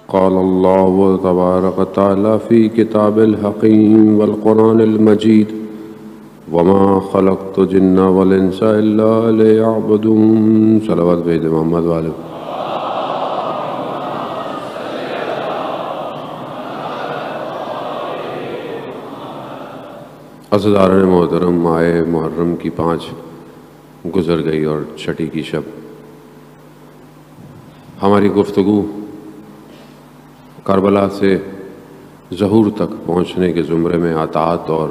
قال الله تبارك وتعالى في كتاب الحكيم والقرآن المجيد وما خلقت الجن والإنس إلا ليعبدون صلوات بيد محمد وآله. عزیزان محترم، ماہ محرم کی 5 گزر گئی اور 6 کی شب. ہماری گفتگو کربلا سے ظہور تک پہنچنے کے زمرے میں اطاعت اور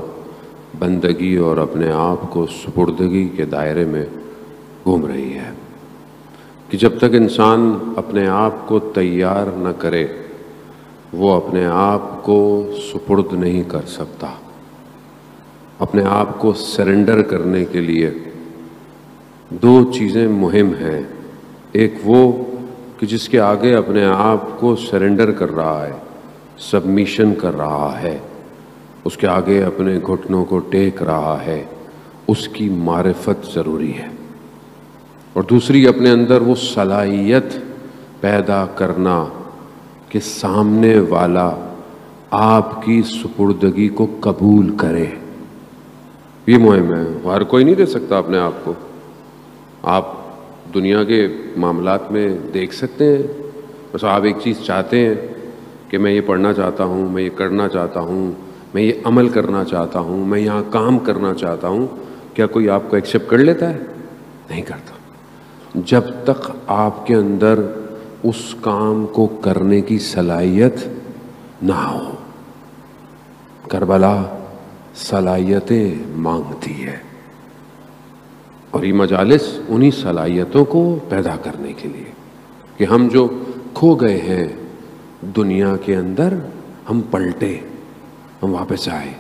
بندگی اور اپنے آپ کو سپردگی کے دائرے میں گھوم رہی ہے کہ جب تک انسان اپنے آپ کو تیار نہ کرے وہ اپنے آپ کو سپرد نہیں کر سکتا. اپنے آپ کو سرنڈر کرنے کے لیے 2 چیزیں مہم ہیں. ایک وہ کہ جس کے آگے اپنے آپ کو سرنڈر کر رہا ہے، سبمیشن کر رہا ہے، اس کے آگے اپنے گھٹنوں کو ٹیک رہا ہے، اس کی معرفت ضروری ہے. اور دوسری اپنے اندر وہ صلاحیت پیدا کرنا کہ سامنے والا آپ کی سپردگی کو قبول کرے. یہ مہم ہے. ہر کوئی نہیں دے سکتا اپنے آپ کو. آپ دنیا کے معاملات میں دیکھ سکتے ہیں، بس آپ ایک چیز چاہتے ہیں کہ میں یہ پڑھنا چاہتا ہوں، میں یہ کرنا چاہتا ہوں، میں یہ عمل کرنا چاہتا ہوں، میں یہاں کام کرنا چاہتا ہوں. کیا کوئی آپ کو ایکسیپٹ کر لیتا ہے؟ نہیں کرتا. جب تک آپ کے اندر اس کام کو کرنے کی صلاحیت نہ ہو. کربلا صلاحیتیں مانگتی ہے اور یہ مجالس انہی صلاحیتوں کو پیدا کرنے کے لیے کہ ہم جو کھو گئے ہیں دنیا کے اندر ہم پلٹے، ہم واپس آئے.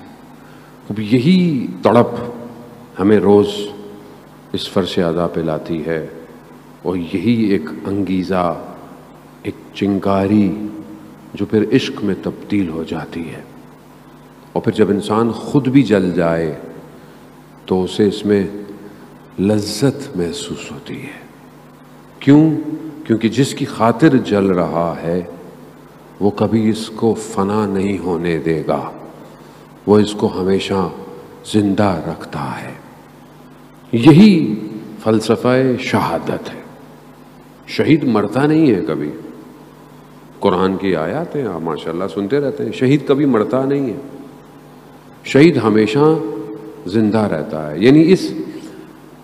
اب یہی تڑپ ہمیں روز اس فرش ادا پہ لاتی ہے اور یہی ایک انگیزہ، ایک چنگاری جو پھر عشق میں تبدیل ہو جاتی ہے. اور پھر جب انسان خود بھی جل جائے تو اسے اس میں لذت محسوس ہوتی ہے. کیوں؟ کیونکہ جس کی خاطر جل رہا ہے وہ کبھی اس کو فنا نہیں ہونے دے گا، وہ اس کو ہمیشہ زندہ رکھتا ہے. یہی فلسفہ شہادت ہے. شہید مرتا نہیں ہے کبھی. قرآن کی آیات ہیں، آپ ماشاءاللہ سنتے رہتے ہیں. شہید کبھی مرتا نہیں ہے. شہید ہمیشہ زندہ رہتا ہے. یعنی اس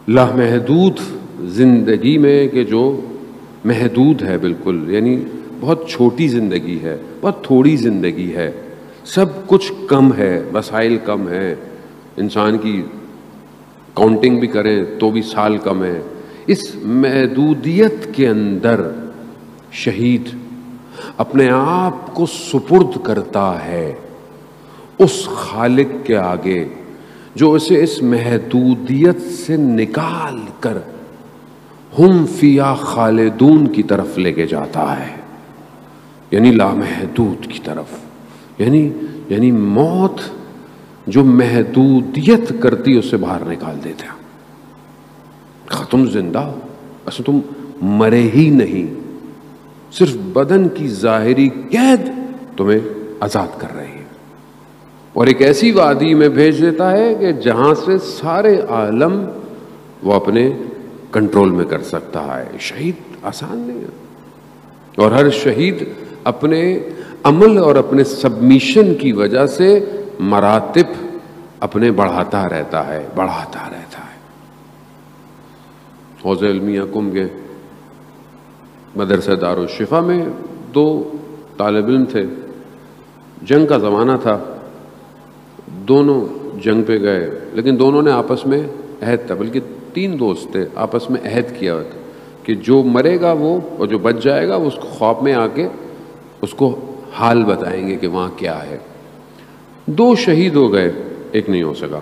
لامحدود زندگی میں کہ جو محدود ہے بالکل، یعنی بہت چھوٹی زندگی ہے، بہت تھوڑی زندگی ہے، سب کچھ کم ہے، وسائل کم ہیں، انسان کی کاؤنٹنگ بھی کریں تو بھی سال کم ہے. اس محدودیت کے اندر شہید اپنے آپ کو سپرد کرتا ہے اس خالق کے آگے جو اسے اس محدودیت سے نکال کر ہم فیہا خالدون کی طرف لے کے جاتا ہے، یعنی لامحدود کی طرف. یعنی موت جو محدودیت کرتی اسے باہر نکال دیتا. تم زندہ ہو، اصل تم مرے ہی نہیں، صرف بدن کی ظاہری قید تمہیں آزاد کر رہی ہے اور ایک ایسی وادی میں بھیج دیتا ہے کہ جہاں سے سارے عالم وہ اپنے کنٹرول میں کر سکتا ہے. شہید آسان نہیں ہے اور ہر شہید اپنے عمل اور اپنے سبمیشن کی وجہ سے مراتب اپنے بڑھاتا رہتا ہے. حوض علمیہ کم کے مدرسہ دارالشفا میں 2 طالب علم تھے. جنگ کا زمانہ تھا، دونوں جنگ پہ گئے لیکن دونوں نے آپس میں عہد تھا، بلکہ 3 دوست تھے، آپس میں عہد کیا ہوا تھا کہ جو مرے گا وہ اور جو بچ جائے گا وہ اس کو خواب میں آ کے اس کو حال بتائیں گے کہ وہاں کیا ہے. 2 شہید ہو گئے، ایک نہیں ہو سکا.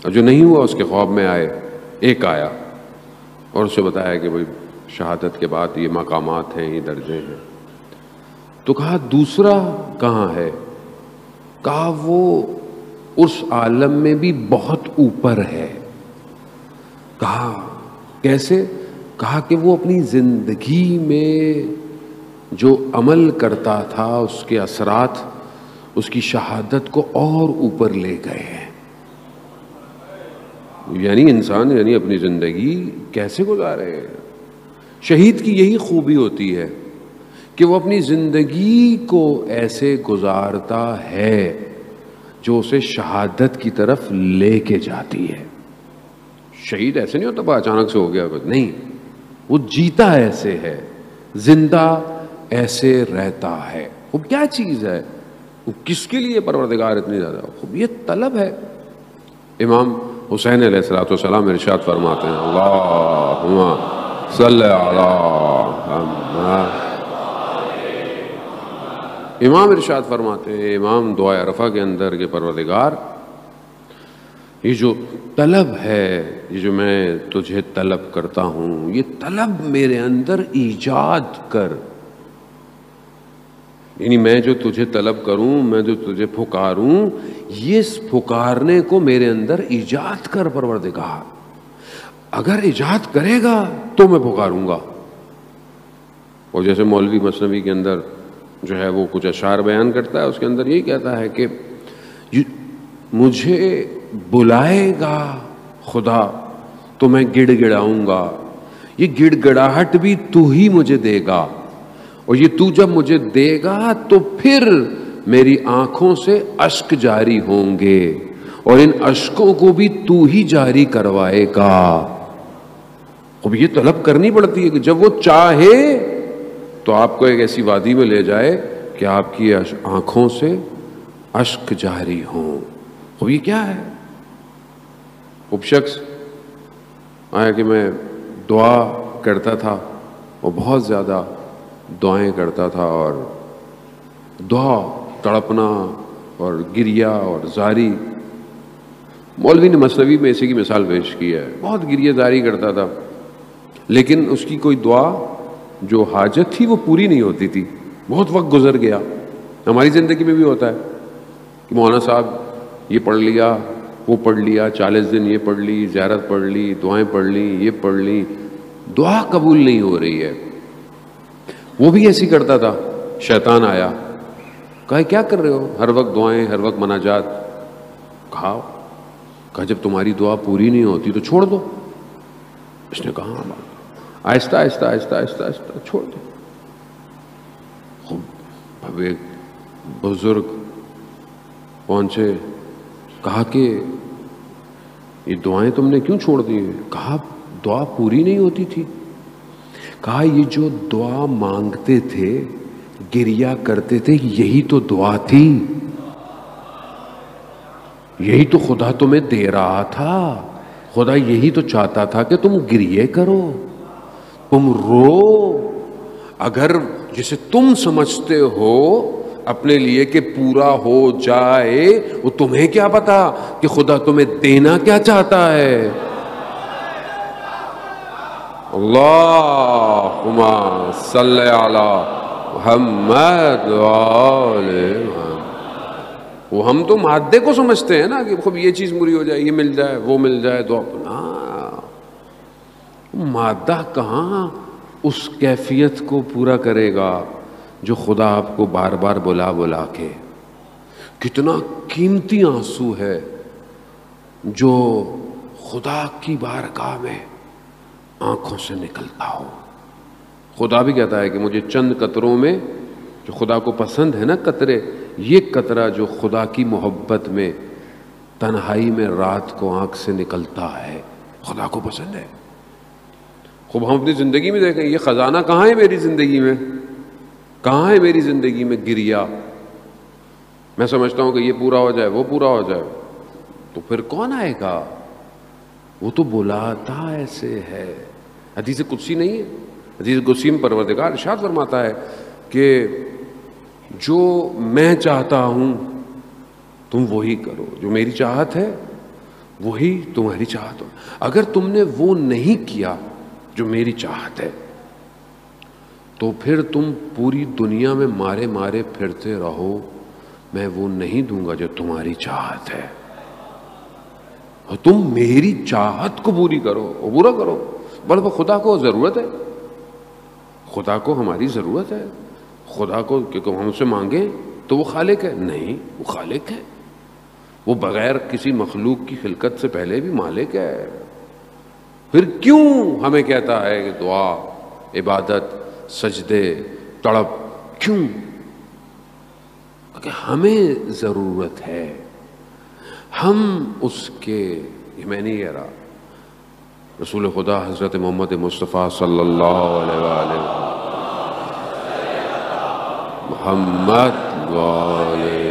اور جو نہیں ہوا اس کے خواب میں آئے، ایک آیا اور اسے بتایا کہ بھائی شہادت کے بعد یہ مقامات ہیں، یہ درجے ہیں. تو کہا دوسرا کہاں ہے؟ کہا وہ اس عالم میں بھی بہت اوپر ہے. کہا کیسے؟ کہا کہ وہ اپنی زندگی میں جو عمل کرتا تھا اس کے اثرات اس کی شہادت کو اور اوپر لے گئے ہیں. یعنی انسان اپنی زندگی کیسے گزارے. شہید کی یہی خوبی ہوتی ہے کہ وہ اپنی زندگی کو ایسے گزارتا ہے جو اسے شہادت کی طرف لے کے جاتی ہے. شہید ایسے نہیں ہوتا اچانک سے ہو گیا, نہیں, وہ جیتا ایسے ہے, زندہ ایسے رہتا ہے. وہ کیا چیز ہے, وہ کس کے لیے پروردگار اتنی زیادہ, یہ طلب ہے. امام حسین علیہ الصلوۃ والسلام ارشاد فرماتے ہیں, اللہم صلی علی محمد. امام ارشاد فرماتے ہیں, امام دعائے عرفہ کے اندر, کہ پروردگار یہ جو طلب ہے, یہ جو میں تجھے طلب کرتا ہوں, یہ طلب میرے اندر ایجاد کر. یعنی میں جو تجھے طلب کروں, میں جو تجھے پھکاروں, یہ پھکارنے کو میرے اندر ایجاد کر پروردگار. اگر ایجاد کرے گا تو میں پھکاروں گا. اور جیسے مولوی مثنوی کے اندر جو ہے وہ کچھ اشعار بیان کرتا ہے, اس کے اندر یہی کہتا ہے کہ مجھے بلائے گا خدا تو میں گڑ گڑاؤں گا, یہ گڑ گڑاہٹ بھی تو ہی مجھے دے گا, اور یہ تو جب مجھے دے گا تو پھر میری آنکھوں سے اشک جاری ہوں گے, اور ان اشکوں کو بھی تو ہی جاری کروائے گا. اب یہ طلب کرنی پڑتی ہے کہ جب وہ چاہے تو آپ کو ایک ایسی وادی میں لے جائے کہ آپ کی آنکھوں سے اشک جاری ہوں. اب یہ کیا ہے؟ اب شخص آیا کہ میں دعا کرتا تھا اور بہت زیادہ دعائیں کرتا تھا, اور دعا تڑپنا اور گریا اور زاری. مولوی نے مثنوی میں اسی کی مثال پیش کی ہے, بہت گریہ زاری کرتا تھا, لیکن اس کی کوئی دعا جو حاجت تھی وہ پوری نہیں ہوتی تھی. بہت وقت گزر گیا. ہماری زندگی میں بھی ہوتا ہے کہ مولانا صاحب یہ پڑھ لیا, وہ پڑھ لیا, 40 دن یہ پڑھ لی, زیارت پڑھ لی, دعائیں پڑھ لیں, یہ پڑھ لیں, دعا قبول نہیں ہو رہی ہے. وہ بھی ایسی کرتا تھا. شیطان آیا, کہا کیا کر رہے ہو, ہر وقت دعائیں, ہر وقت مناجات. کہا جب تمہاری دعا پوری نہیں ہوتی تو چھوڑ دو. اس نے کہا آہستہ آہستہ آہستہ آہستہ آہستہ چھوڑ دو. اب ایک بزرگ پہنچے, کہا کہ یہ دعائیں تم نے کیوں چھوڑ دی؟ کہا دعا پوری نہیں ہوتی تھی. کہا یہ جو دعا مانگتے تھے, گریا کرتے تھے, یہی تو دعا تھی, یہی تو خدا تمہیں دے رہا تھا. خدا یہی تو چاہتا تھا کہ تم گریے کرو, تم رو. اگر جسے تم سمجھتے ہو اپنے لیے کہ پورا ہو جائے, وہ تمہیں کیا پتا کہ خدا تمہیں دینا کیا چاہتا ہے. اللہم صلی علی محمد وآلہ محمد. وہ ہم تو مادے کو سمجھتے ہیں نا کہ خوب یہ چیز پوری ہو جائے, یہ مل جائے, وہ مل جائے, تو اپنا مادہ کہاں اس کیفیت کو پورا کرے گا جو خدا آپ کو بار بار بلا بلا کے. کتنا قیمتی آنسو ہے جو خدا کی بارگاہ میں آنکھوں سے نکلتا ہو. خدا بھی کہتا ہے کہ مجھے چند قطروں میں, جو خدا کو پسند ہے نا قطرے, یہ قطرہ جو خدا کی محبت میں تنہائی میں رات کو آنکھ سے نکلتا ہے, خدا کو پسند ہے. خوب ہم اپنی زندگی میں دیکھیں یہ خزانہ کہاں ہے میری زندگی میں, کہاں ہے میری زندگی میں گریا. میں سمجھتا ہوں کہ یہ پورا ہو جائے, وہ پورا ہو جائے, تو پھر کون آئے گا؟ وہ تو بلاتا ایسے ہے. حدیث قدسی نہیں ہے, حدیث قدسی میں پروردگار ارشاد فرماتا ہے کہ جو میں چاہتا ہوں تم وہی کرو, جو میری چاہت ہے وہی تمہاری چاہت ہو. اگر تم نے وہ نہیں کیا جو میری چاہت ہے تو پھر تم پوری دنیا میں مارے مارے پھرتے رہو, میں وہ نہیں دوں گا جو تمہاری چاہت ہے. اور تم میری چاہت کو پوری کرو, وہ پورا کرو. بلکہ خدا کو ضرورت ہے, خدا کو ہماری ضرورت ہے. خدا کو کہ ہم سے مانگیں تو وہ خالق ہے؟ نہیں، وہ خالق ہے، وہ بغیر کسی مخلوق کی خلقت سے پہلے بھی مالک ہے. پھر کیوں ہمیں کہتا ہے کہ دعا، عبادت، سجدے، تڑپ؟ کیوں؟ کہ ہمیں ضرورت ہے، ہم اس کے. یہ میں نہیں کہہ رہا، رسول خدا حضرت محمد مصطفیٰ صلی اللہ علیہ وآلہ محمد والے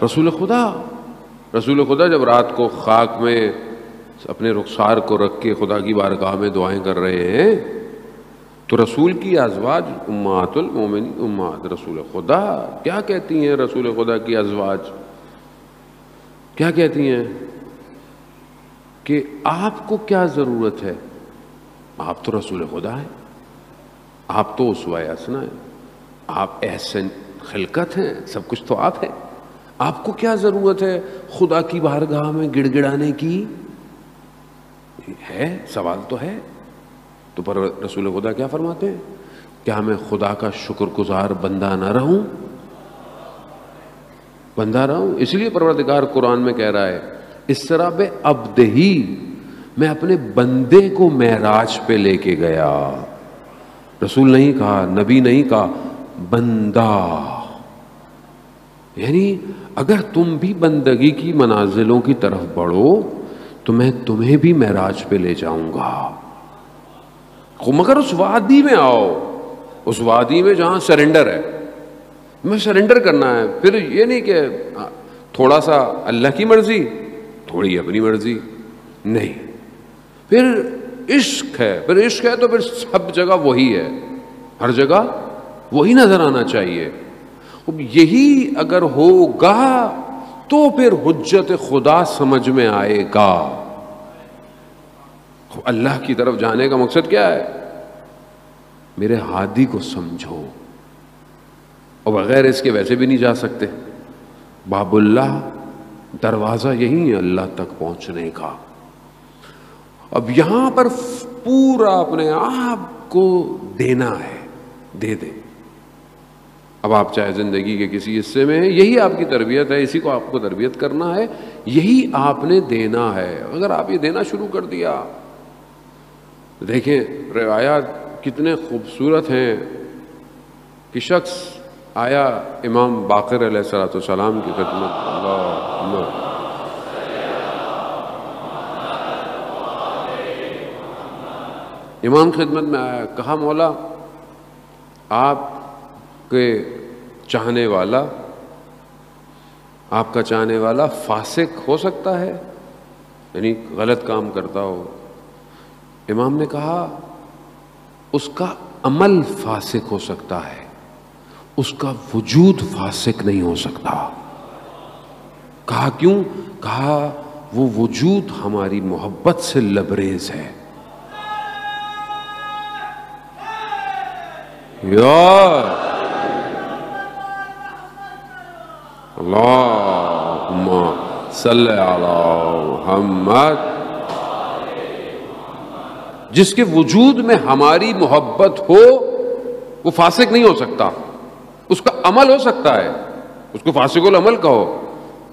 رسول خدا جب رات کو خاک میں اپنے رخسار کو رکھ کے خدا کی بارگاہ میں دعائیں کر رہے ہیں تو رسول کی ازواج امہات المومنین، امہات رسول خدا کیا کہتی ہیں؟ رسول خدا کی ازواج کیا کہتی ہیں کہ آپ کو کیا ضرورت ہے؟ آپ تو رسول خدا ہیں، آپ تو اسوہ حسنہ ہیں، آپ احسن خلقت ہیں، سب کچھ تو آپ ہے، آپ کو کیا ضرورت ہے خدا کی بارگاہ میں گڑ گڑانے کی؟ ہے، سوال تو ہے. تو پر رسول خدا کیا فرماتے ہیں؟ کیا میں خدا کا شکر گزار بندہ نہ رہوں؟ بندہ رہوں. اس لیے پروردگار قرآن میں کہہ رہا ہے اسرا بعبدہ، میں اپنے بندے کو معراج پہ لے کے گیا. رسول نہیں کہا، نبی نہیں کہا، بندہ. یعنی اگر تم بھی بندگی کی منازلوں کی طرف بڑھو تو میں تمہیں بھی معراج پہ لے جاؤں گا. مگر اس وادی میں آؤ، اس وادی میں جہاں سرنڈر ہے، میں سرنڈر کرنا ہے. پھر یہ نہیں کہ تھوڑا سا اللہ کی مرضی تھوڑی اپنی مرضی، نہیں. پھر عشق ہے، تو پھر سب جگہ وہی ہے، ہر جگہ وہی نظر آنا چاہیے. یہی اگر ہوگا تو پھر حجت خدا سمجھ میں آئے گا. اللہ کی طرف جانے کا مقصد کیا ہے؟ میرے ہادی کو سمجھو، اور بغیر اس کے ویسے بھی نہیں جا سکتے. باب اللہ، دروازہ یہی ہے اللہ تک پہنچنے کا. اب یہاں پر پورا اپنے آپ کو دینا ہے، دے دے. اب آپ چاہے زندگی کے کسی حصے میں ہیں، یہی آپ کی تربیت ہے، اسی کو آپ کو تربیت کرنا ہے، یہی آپ نے دینا ہے. اگر آپ یہ دینا شروع کر دیا، دیکھیں روایات کتنے خوبصورت ہیں کہ شخص آیا امام باقر علیہ السلام کی خدمت، امام خدمت میں آیا، کہا مولا آپ کے چاہنے والا، آپ کا چاہنے والا فاسق ہو سکتا ہے، یعنی غلط کام کرتا ہو. امام نے کہا اس کا عمل فاسق ہو سکتا ہے، اس کا وجود فاسق نہیں ہو سکتا. کہا کیوں؟ کہا وہ وجود ہماری محبت سے لبریز ہے. اللہم صلی علی محمد. جس کے وجود میں ہماری محبت ہو وہ فاسق نہیں ہو سکتا. اس کا عمل ہو سکتا ہے، اس کو فاسق العمل کہو،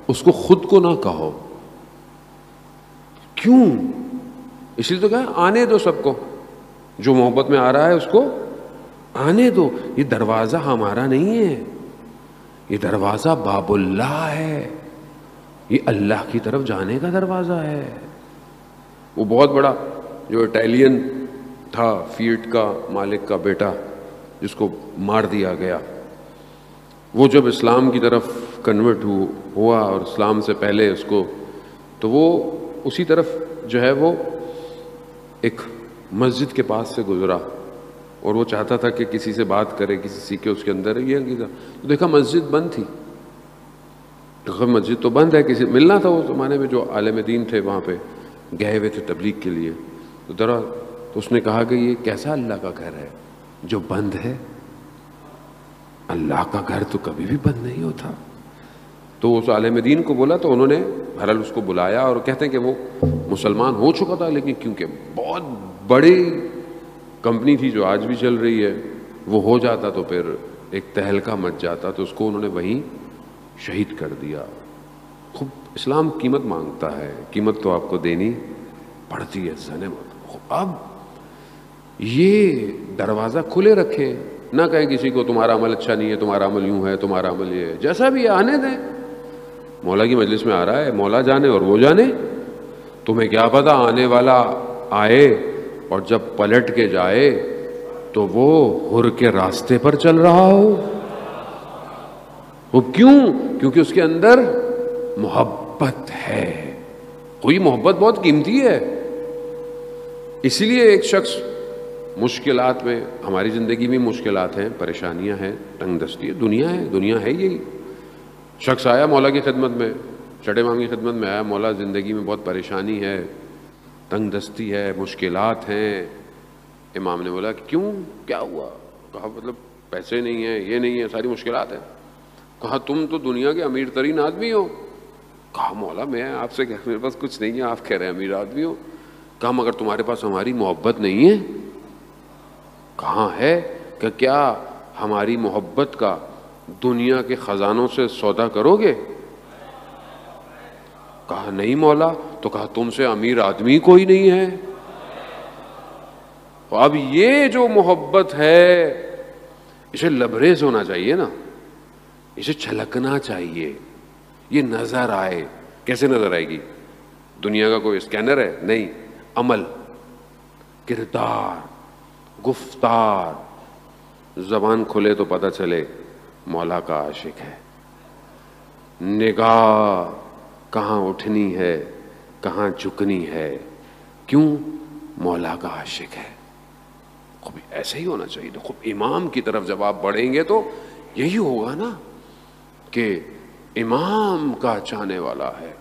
اس کو خود کو نہ کہو. کیوں؟ اس لیے تو کہا آنے دو سب کو، جو محبت میں آ رہا ہے اس کو آنے دو. یہ دروازہ ہمارا نہیں ہے، یہ دروازہ باب اللہ ہے، یہ اللہ کی طرف جانے کا دروازہ ہے. وہ بہت بڑا جو اٹیلین تھا، فیٹ کا مالک کا بیٹا، جس کو مار دیا گیا، وہ جب اسلام کی طرف کنورٹ ہوا اور اسلام سے پہلے اس کو، تو وہ اسی طرف جو ہے وہ ایک مسجد کے پاس سے گزرا اور وہ چاہتا تھا کہ کسی سے بات کرے، کسی سیکھے اس کے اندر یہ عقیدہ. تو دیکھا مسجد بند تھی. مسجد تو بند ہے، کسی ملنا تھا. وہ زمانے میں جو عالم دین تھے وہاں پہ گئے ہوئے تھے تبلیغ کے لیے. تو اس نے کہا کہ یہ کیسا اللہ کا گھر ہے جو بند ہے؟ اللہ کا گھر تو کبھی بھی بند نہیں ہوتا. تو اس عالم دین کو بولا، تو انہوں نے بہرحال اس کو بلایا، اور کہتے ہیں کہ وہ مسلمان ہو چکا تھا، لیکن کیونکہ بہت بڑی کمپنی تھی جو آج بھی چل رہی ہے، وہ ہو جاتا تو پھر ایک تہلکہ مچ جاتا، تو اس کو انہوں نے وہیں شہید کر دیا۔ خوب اسلام قیمت مانگتا ہے، قیمت تو آپ کو دینی پڑتی ہے زنے۔ اب یہ دروازہ کھلے رکھیں، نہ کہیں کسی کو تمہارا عمل اچھا نہیں ہے، تمہارا عمل یوں ہے، تمہارا عمل یہ ہے، جیسا بھی آنے دیں۔ مولا کی مجلس میں آ رہا ہے، مولا جانے اور وہ جانے، تمہیں کیا پتا آنے والا آئے اور جب پلٹ کے جائے تو وہ حر کے راستے پر چل رہا ہو۔ وہ کیوں؟ کیونکہ اس کے اندر محبت ہے۔ کوئی محبت بہت قیمتی ہے۔ اسی لیے ایک شخص مشکلات میں، ہماری زندگی میں مشکلات ہیں، پریشانیاں ہیں، تنگ دستی ہے، دنیا ہے یہی۔ شخص آیا مولا کی خدمت میں، چڑے امام کی خدمت میں آیا، مولا زندگی میں بہت پریشانی ہے، تنگ دستی ہے، مشکلات ہیں۔ امام نے بولا کہ کیوں، کیا ہوا؟ کہا مطلب پیسے نہیں ہیں، یہ نہیں ہے، ساری مشکلات ہیں۔ کہا تم تو دنیا کے امیر ترین آدمی ہو۔ کہا مولا میں آپ سے کہہ، میرے پاس کچھ نہیں ہے، آپ کہہ رہے ہیں امیر آدمی ہو۔ کہا مگر تمہارے پاس ہماری محبت نہیں ہے۔ کہاں ہے؟ کہ کیا ہماری محبت کا دنیا کے خزانوں سے سودا کرو گے؟ کہا نہیں مولا۔ تو کہا تم سے امیر آدمی کوئی نہیں ہے۔ اب یہ جو محبت ہے اسے لبریز ہونا چاہیے نا، اسے چھلکنا چاہیے، یہ نظر آئے۔ کیسے نظر آئے گی؟ دنیا کا کوئی اسکینر ہے؟ نہیں، عمل، کردار، گفتار، زبان کھلے تو پتہ چلے مولا کا عاشق ہے۔ نگاہ کہاں اٹھنی ہے، کہاں جھکنی ہے، کیوں؟ مولا کا عاشق ہے۔ خوب ایسے ہی ہونا چاہیے۔ تو خوب امام کی طرف جب آپ بڑھیں گے تو یہی ہوگا نا کہ امام کا چاہنے والا ہے۔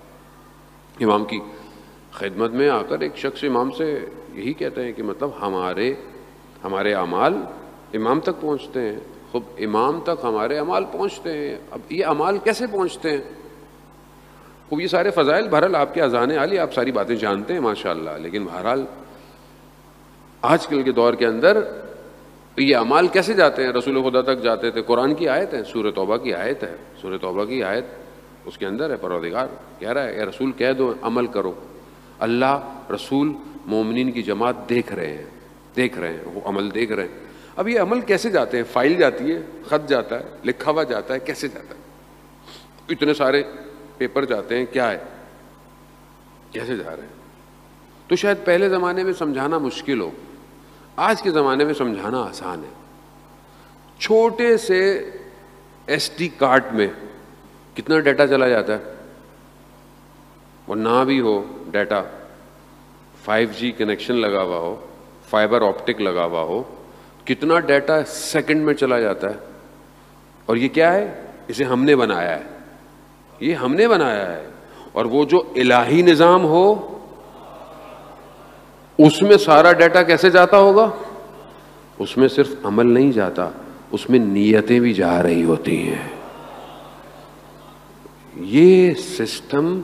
امام کی خدمت میں آ کر ایک شخص امام سے یہی کہتے ہیں کہ مطلب ہمارے اعمال امام تک پہنچتے ہیں۔ خوب امام تک ہمارے اعمال پہنچتے ہیں۔ اب یہ اعمال کیسے پہنچتے ہیں؟ خوب یہ سارے فضائل بہرحال آپ کے اذان عالی، آپ ساری باتیں جانتے ہیں ماشاءاللہ، لیکن بہرحال آج کل کے دور کے اندر یہ اعمال کیسے جاتے ہیں؟ رسول خدا تک جاتے تھے۔ قرآن کی آیت ہے، سورہ توبہ کی آیت ہے، سورہ توبہ کی آیت اس کے اندر ہے، پروردگار کہہ رہا ہے اے رسول کہہ دو عمل کرو۔ اللہ رسول مومنین کی جماعت دیکھ رہے ہیں، وہ عمل دیکھ رہے ہیں۔ اب یہ عمل کیسے جاتے ہیں؟ فائل جاتی ہے، خط جاتا ہے، لکھا ہوا جاتا ہے، کیسے جاتا ہے؟ اتنے سارے پیپر جاتے ہیں، کیا ہے، کیسے جا رہے ہیں؟ تو شاید پہلے زمانے میں سمجھانا مشکل ہو، آج کے زمانے میں سمجھانا آسان ہے۔ چھوٹے سے ایس ڈی کارڈ میں کتنا ڈیٹا چلا جاتا ہے، وہ نہ بھی ہو ڈیٹا، 5G کنیکشن لگا ہوا ہو، فائبر آپٹک لگا ہوا ہو، کتنا ڈیٹا سیکنڈ میں چلا جاتا ہے۔ اور یہ کیا ہے؟ اسے ہم نے بنایا ہے، یہ ہم نے بنایا ہے۔ اور وہ جو الہی نظام ہو اس میں سارا ڈیٹا کیسے جاتا ہوگا؟ اس میں صرف عمل نہیں جاتا، اس میں نیتیں بھی جا رہی ہوتی ہیں۔ یہ سسٹم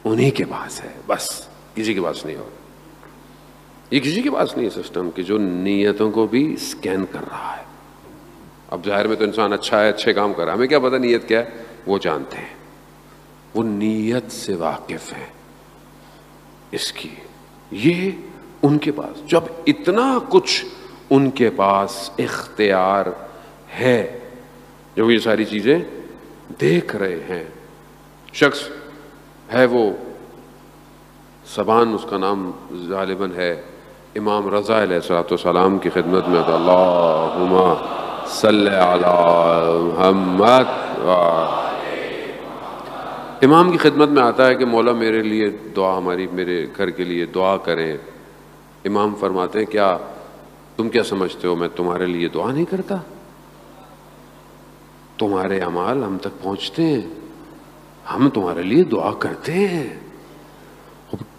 انہی کے پاس ہے، بس کسی کے پاس نہیں ہو۔ یہ کسی کے پاس نہیں ہے سسٹم کہ جو نیتوں کو بھی سکین کر رہا ہے۔ اب ظاہر میں تو انسان اچھا ہے، اچھے کام کر رہا ہے، ہمیں کیا پتہ نیت کیا ہے؟ وہ جانتے ہیں، وہ نیت سے واقف ہیں اس کی۔ یہ ان کے پاس جب اتنا کچھ ان کے پاس اختیار ہے، جو یہ ساری چیزیں دیکھ رہے ہیں۔ شخص ہے وہ زبان، اس کا نام غالباً ہے امام رضا علیہ الصلوۃ والسلام کی خدمت میں تو اللہم صلی علی محمد، امام کی خدمت میں آتا ہے کہ مولا میرے لیے دعا، میرے گھر کے لیے دعا کریں۔ امام فرماتے ہیں کیا تم کیا سمجھتے ہو میں تمہارے لیے دعا نہیں کرتا؟ تمہارے اعمال ہم تک پہنچتے ہیں، ہم تمہارے لیے دعا کرتے ہیں۔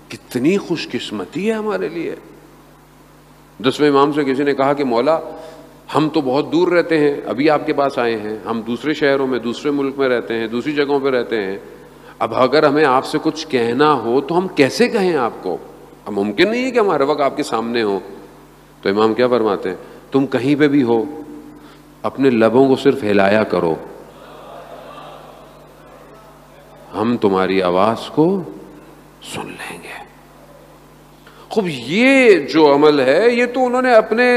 کتنی خوش قسمتی ہے ہمارے لیے۔ 10ویں امام سے کسی نے کہا کہ مولا ہم تو بہت دور رہتے ہیں، ابھی آپ کے پاس آئے ہیں، ہم دوسرے شہروں میں، دوسرے ملک میں رہتے ہیں، دوسری جگہوں پہ رہتے ہیں، اب اگر ہمیں آپ سے کچھ کہنا ہو تو ہم کیسے کہیں آپ کو؟ اب ممکن نہیں ہے کہ ہم ہر وقت آپ کے سامنے ہوں۔ تو امام کیا فرماتے ہیں؟ تم کہیں پہ بھی ہو، اپنے لبوں کو صرف ہلایا کرو، ہم تمہاری آواز کو سن لیں گے۔ خوب یہ جو عمل ہے یہ تو انہوں نے اپنے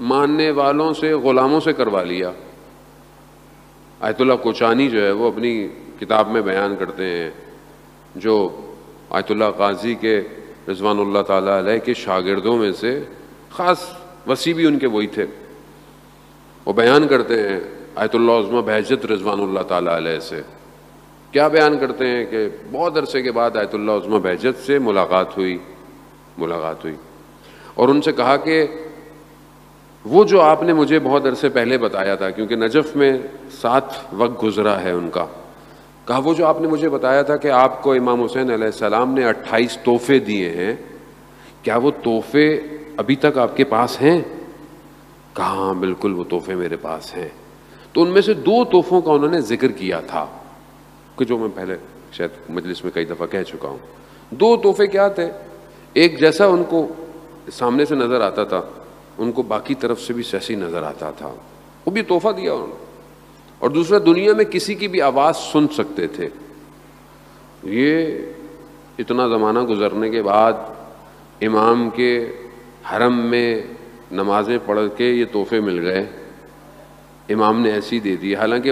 ماننے والوں سے، غلاموں سے کروا لیا۔ آیت اللہ کوچانی جو ہے وہ اپنی کتاب میں بیان کرتے ہیں، جو آیت اللہ قاضی کے رضوان اللہ تعالیٰ علیہ کے شاگردوں میں سے خاص وصی بھی ان کے وہی تھے، وہ بیان کرتے ہیں آیت اللہ عظمہ بہجت رضوان اللہ تعالیٰ علیہ سے۔ کیا بیان کرتے ہیں کہ بہت عرصے کے بعد آیت اللہ عظمہ بہجت سے ملاقات ہوئی اور ان سے کہا کہ وہ جو آپ نے مجھے بہت عرصے پہلے بتایا تھا، کیونکہ نجف میں 7 وقت گزرا ہے ان کا، کہا وہ جو آپ نے مجھے بتایا تھا کہ آپ کو امام حسین علیہ السلام نے 28 تحفے دیے ہیں، کیا وہ تحفے ابھی تک آپ کے پاس ہیں؟ کہا ہاں بالکل وہ تحفے میرے پاس ہیں۔ تو ان میں سے 2 تحفوں کا انہوں نے ذکر کیا تھا کہ جو میں پہلے شاید مجلس میں کئی دفعہ کہہ چکا ہوں۔ 2 تحفے کیا تھے؟ ایک جیسا ان کو سامنے سے نظر آتا تھا، ان کو باقی طرف سے بھی ایسی نظر آتا تھا، وہ بھی تحفہ دیا انہوں نے، اور دوسرا دنیا میں کسی کی بھی آواز سن سکتے تھے۔ یہ اتنا زمانہ گزرنے کے بعد امام کے حرم میں نمازیں پڑھ کے یہ تحفے مل گئے، امام نے ایسی دے دی۔ حالانکہ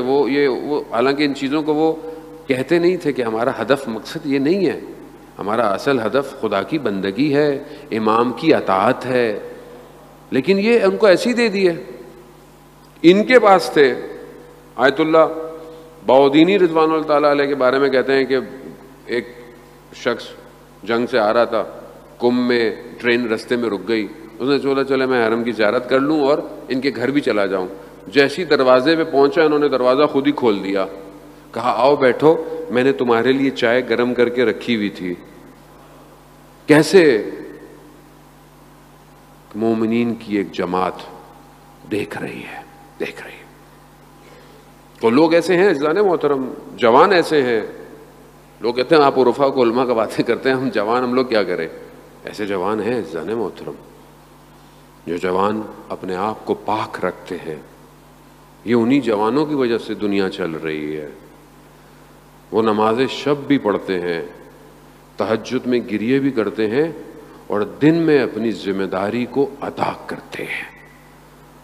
حالانکہ ان چیزوں کو وہ کہتے نہیں تھے کہ ہمارا ہدف مقصد یہ نہیں ہے، ہمارا اصل ہدف خدا کی بندگی ہے، امام کی اطاعت ہے، لیکن یہ ان کو ایسی دے دی ہے۔ ان کے پاس تھے۔ آیت اللہ باؤدینی رضوان اللہ تعالیٰ علیہ کے بارے میں کہتے ہیں کہ ایک شخص جنگ سے آ رہا تھا، کم میں ٹرین رستے میں رک گئی، اس نے سوچا چلے میں حرم کی زیارت کر لوں اور ان کے گھر بھی چلا جاؤں۔ جیسی دروازے پہ پہنچا انہوں نے دروازہ خود ہی کھول دیا، کہا آؤ بیٹھو، میں نے تمہارے لیے چائے گرم کر کے رکھی ہوئی تھی۔ کیسے؟ مومنین کی ایک جماعت دیکھ رہی ہے۔ تو لوگ ایسے ہیں عزیزان محترم، جوان ایسے ہیں، لوگ کہتے ہیں آپ عرفا کو علماء کا باتیں کرتے ہیں، ہم جوان ہم لوگ کیا کریں؟ ایسے جوان ہیں عزیزان محترم، جو جوان اپنے آپ کو پاک رکھتے ہیں۔ یہ انہی جوانوں کی وجہ سے دنیا چل رہی ہے۔ وہ نماز شب بھی پڑھتے ہیں، تہجد میں گریے بھی کرتے ہیں، اور دن میں اپنی ذمہ داری کو ادا کرتے ہیں۔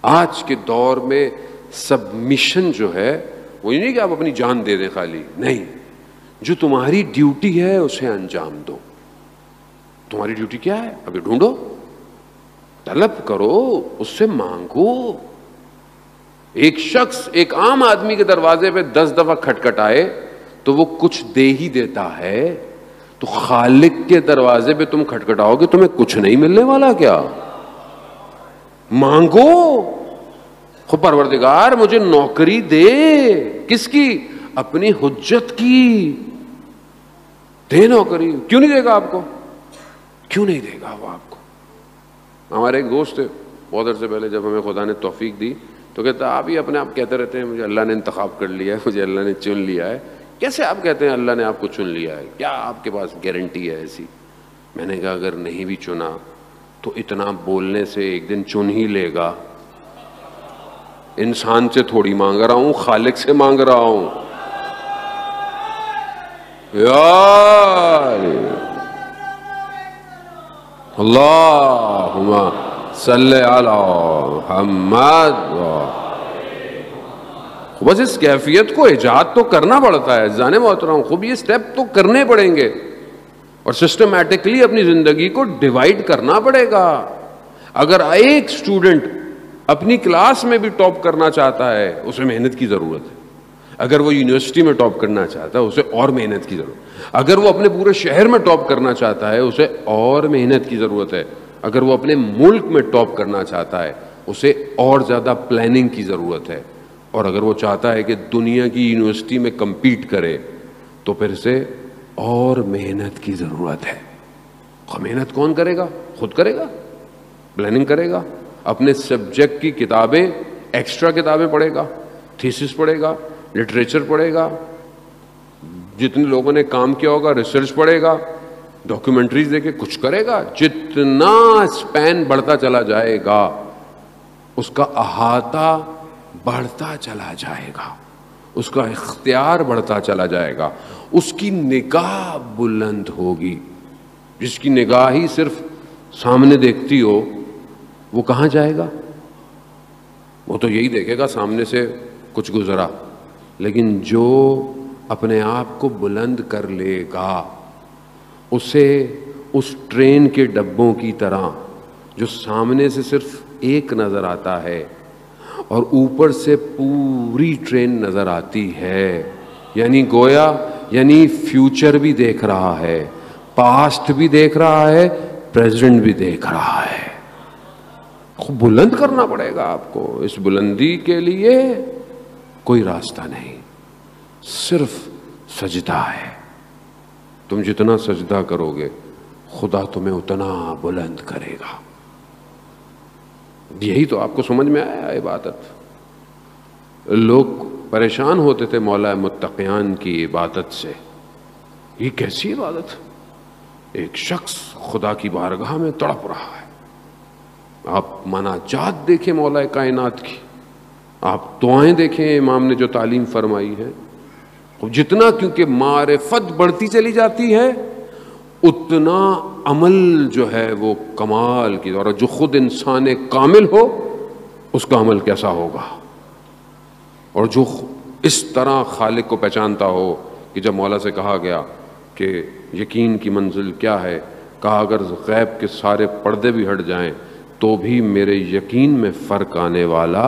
آج کے دور میں سبمیشن جو ہے وہ یہ نہیں کہ آپ اپنی جان دے دیں، خالی نہیں، جو تمہاری ڈیوٹی ہے اسے انجام دو۔ تمہاری ڈیوٹی کیا ہے؟ ابھی ڈھونڈو، طلب کرو، اس سے مانگو۔ ایک شخص ایک عام آدمی کے دروازے پہ 10 دفعہ کھٹکھٹائے تو وہ کچھ دے ہی دیتا ہے، تو خالق کے دروازے پہ تم کھٹکھٹاؤ گے تمہیں کچھ نہیں ملنے والا کیا؟ مانگو، خود پروردگار مجھے نوکری دے، کس کی؟ اپنی حجت کی دے نوکری۔ کیوں نہیں دے گا آپ کو؟ کیوں نہیں دے گا وہ آپ کو؟ ہمارے ایک دوست تھے بہت عرصے پہلے، جب ہمیں خدا نے توفیق دی تو کہتا آپ ہی اپنے آپ کہتے رہتے ہیں مجھے اللہ نے انتخاب کر لیا ہے، مجھے اللہ نے چن لیا ہے۔ کیسے آپ کہتے ہیں اللہ نے آپ کو چن لیا ہے؟ کیا آپ کے پاس گارنٹی ہے ایسی؟ میں نے کہا اگر نہیں بھی چنا تو اتنا بولنے سے ایک دن چن ہی لے گا۔ انسان سے تھوڑی مانگ رہا ہوں، خالق سے مانگ رہا ہوں۔ یار اللہم صلی علی محمد۔ بس اس کیفیت کو ایجاد تو کرنا پڑتا ہے جانے محترم، خوب یہ سٹیپ تو کرنے پڑیں گے، اور سسٹمیٹکلی اپنی زندگی کو ڈیوائیڈ کرنا پڑے گا۔ اگر ایک سٹوڈنٹ اپنی کلاس میں بھی ٹاپ کرنا چاہتا ہے اسے محنت کی ضرورت ہے، اگر وہ یونیورسٹی میں ٹاپ کرنا چاہتا ہے اسے اور محنت کی ضرورت ہے، اگر وہ اپنے پورے شہر میں ٹاپ کرنا چاہتا ہے اسے اور محنت کی ضرورت ہے، اگر وہ اپنے ملک میں ٹاپ کرنا چاہتا ہے اسے اور زیادہ پلاننگ کی ضرورت ہے، اور اگر وہ چاہتا ہے کہ دنیا کی یونیورسٹی میں کمپیٹ کرے تو پھر سے اور محنت کی ضرورت ہے۔ محنت کون کرے گا؟ خود کرے گا، پلاننگ کرے گا، اپنے سبجیکٹ کی کتابیں، ایکسٹرا کتابیں پڑھے گا، تھیسس پڑھے گا، لٹریچر پڑھے گا، جتنے لوگوں نے کام کیا ہوگا ریسرچ پڑھے گا، ڈاکیومنٹریز دیکھے، کچھ کرے گا۔ جتنا اسپین بڑھتا چلا جائے گا اس کا احاطہ بڑھتا چلا جائے گا، اس کا اختیار بڑھتا چلا جائے گا، اس کی نگاہ بلند ہوگی۔ جس کی نگاہ ہی صرف سامنے دیکھتی ہو وہ کہاں جائے گا؟ وہ تو یہی دیکھے گا سامنے سے کچھ گزرا، لیکن جو اپنے آپ کو بلند کر لے گا اسے اس ٹرین کے ڈبوں کی طرح جو سامنے سے صرف ایک نظر آتا ہے اور اوپر سے پوری ٹرین نظر آتی ہے، یعنی گویا فیوچر بھی دیکھ رہا ہے، پاسٹ بھی دیکھ رہا ہے، پریزنٹ بھی دیکھ رہا ہے۔ بلند کرنا پڑے گا آپ کو۔ اس بلندی کے لیے کوئی راستہ نہیں، صرف سجدہ ہے۔ تم جتنا سجدہ کرو گے خدا تمہیں اتنا بلند کرے گا۔ یہی تو آپ کو سمجھ میں آیا عبادت۔ لوگ پریشان ہوتے تھے مولا متقیان کی عبادت سے، یہ کیسی عبادت؟ ایک شخص خدا کی بارگاہ میں تڑپ رہا ہے، آپ مناجات دیکھیں مولا کائنات کی، آپ دعائیں دیکھیں امام نے جو تعلیم فرمائی ہے، جتنا کیونکہ معرفت بڑھتی چلی جاتی ہے اتنا عمل جو ہے وہ کمال کی، اور جو خود انسان کامل ہو اس کا عمل کیسا ہوگا، اور جو اس طرح خالق کو پہچانتا ہو کہ جب مولا سے کہا گیا کہ یقین کی منزل کیا ہے، کہا اگر غیب کے سارے پردے بھی ہٹ جائیں تو بھی میرے یقین میں فرق آنے والا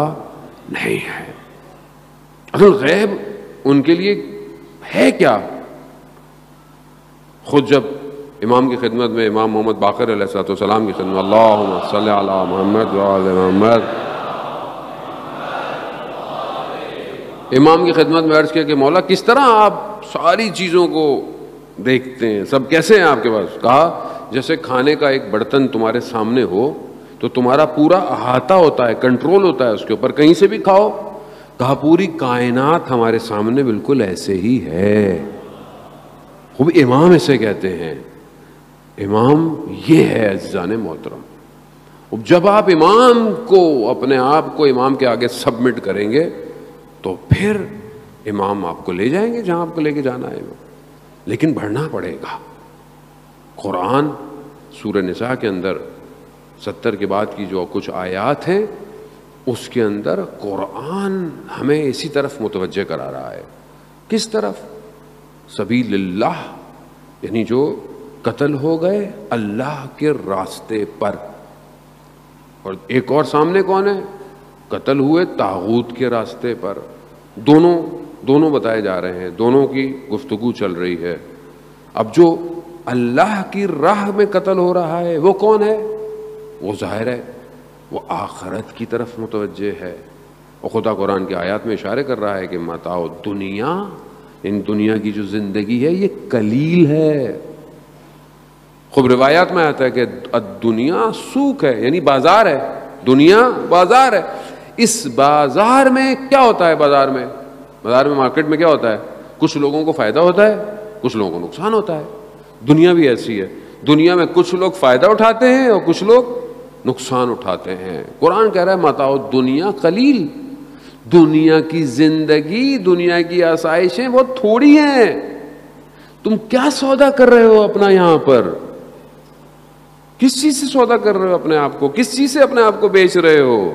نہیں ہے۔ اگر غیب ان کے لیے ہے کیا؟ خود جب امام کی خدمت میں امام محمد باقر علیہ السلام کی خدمت، اللہم صلی علی محمد وعلی محمد، امام کی خدمت میں عرض کیا کہ مولا کس طرح آپ ساری چیزوں کو دیکھتے ہیں، سب کیسے ہیں آپ کے پاس؟ کہا جیسے کھانے کا ایک برتن تمہارے سامنے ہو تو تمہارا پورا احاطہ ہوتا ہے، کنٹرول ہوتا ہے اس کے اوپر، کہیں سے بھی کھاؤ۔ کہا پوری کائنات ہمارے سامنے بالکل ایسے ہی ہے۔ خوب امام اسے کہتے ہیں، امام یہ ہے عزیزان محترم۔ جب آپ امام کو اپنے آپ کو امام کے آگے سبمٹ کریں گے تو پھر امام آپ کو لے جائیں گے جہاں آپ کو لے کے جانا ہے، لیکن بڑھنا پڑے گا۔ قرآن سورہ نساء کے اندر 70 کے بعد کی جو کچھ آیات ہیں اس کے اندر قرآن ہمیں اسی طرف متوجہ کرا رہا ہے۔ کس طرف؟ سبیل اللہ، یعنی جو قتل ہو گئے اللہ کے راستے پر، اور ایک اور سامنے کون ہے؟ قتل ہوئے طاغوت کے راستے پر۔ دونوں بتائے جا رہے ہیں، دونوں کی گفتگو چل رہی ہے۔ اب جو اللہ کی راہ میں قتل ہو رہا ہے وہ کون ہے؟ وہ ظاہر ہے وہ آخرت کی طرف متوجہ ہے، اور خدا قرآن کی آیات میں اشارے کر رہا ہے کہ متاع دنیا، ان دنیا کی جو زندگی ہے یہ قلیل ہے۔ خوب روایات میں آتا ہے کہ دنیا سوق ہے، یعنی بازار ہے، دنیا بازار ہے۔ اس بازار میں کیا ہوتا ہے؟ بازار میں مارکیٹ میں کیا ہوتا ہے؟ کچھ لوگوں کو فائدہ ہوتا ہے، کچھ لوگوں کو نقصان ہوتا ہے۔ دنیا بھی ایسی ہے، دنیا میں کچھ لوگ فائدہ اٹھاتے ہیں اور کچھ لوگ نقصان اٹھاتے ہیں۔ قرآن کہہ رہا ہے متاع دنیا قلیل، دنیا کی زندگی، دنیا کی آسائشیں بہت تھوڑی ہیں۔ تم کیا سودا کر رہے ہو اپنا یہاں پر؟ کس چیز سے سودا کر رہے ہو اپنے آپ کو؟ کس چیز سے اپنے آپ کو بیچ رہے ہو؟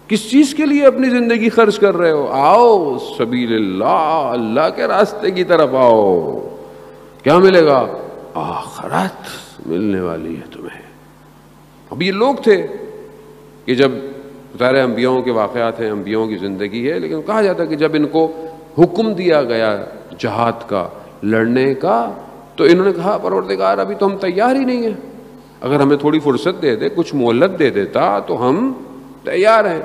کس چیز کے لیے اپنی زندگی خرچ کر رہے ہو؟ آؤ سبیل اللہ، اللہ کے راستے کی طرف آؤ۔ کیا ملے گا؟ آخرت ملنے والی ہے تمہیں۔ اب یہ لوگ تھے کہ جب ظاہر انبیاؤں کے واقعات ہیں، انبیاؤں کی زندگی ہے، لیکن کہا جاتا ہے کہ جب ان کو حکم دیا گیا جہاد کا، لڑنے کا، تو انہوں نے کہا پروردگار ابھی تو ہم تیار ہی نہیں ہیں، اگر ہمیں تھوڑی فرصت دے دے، کچھ مہلت دے دیتا تو ہم تیار ہیں۔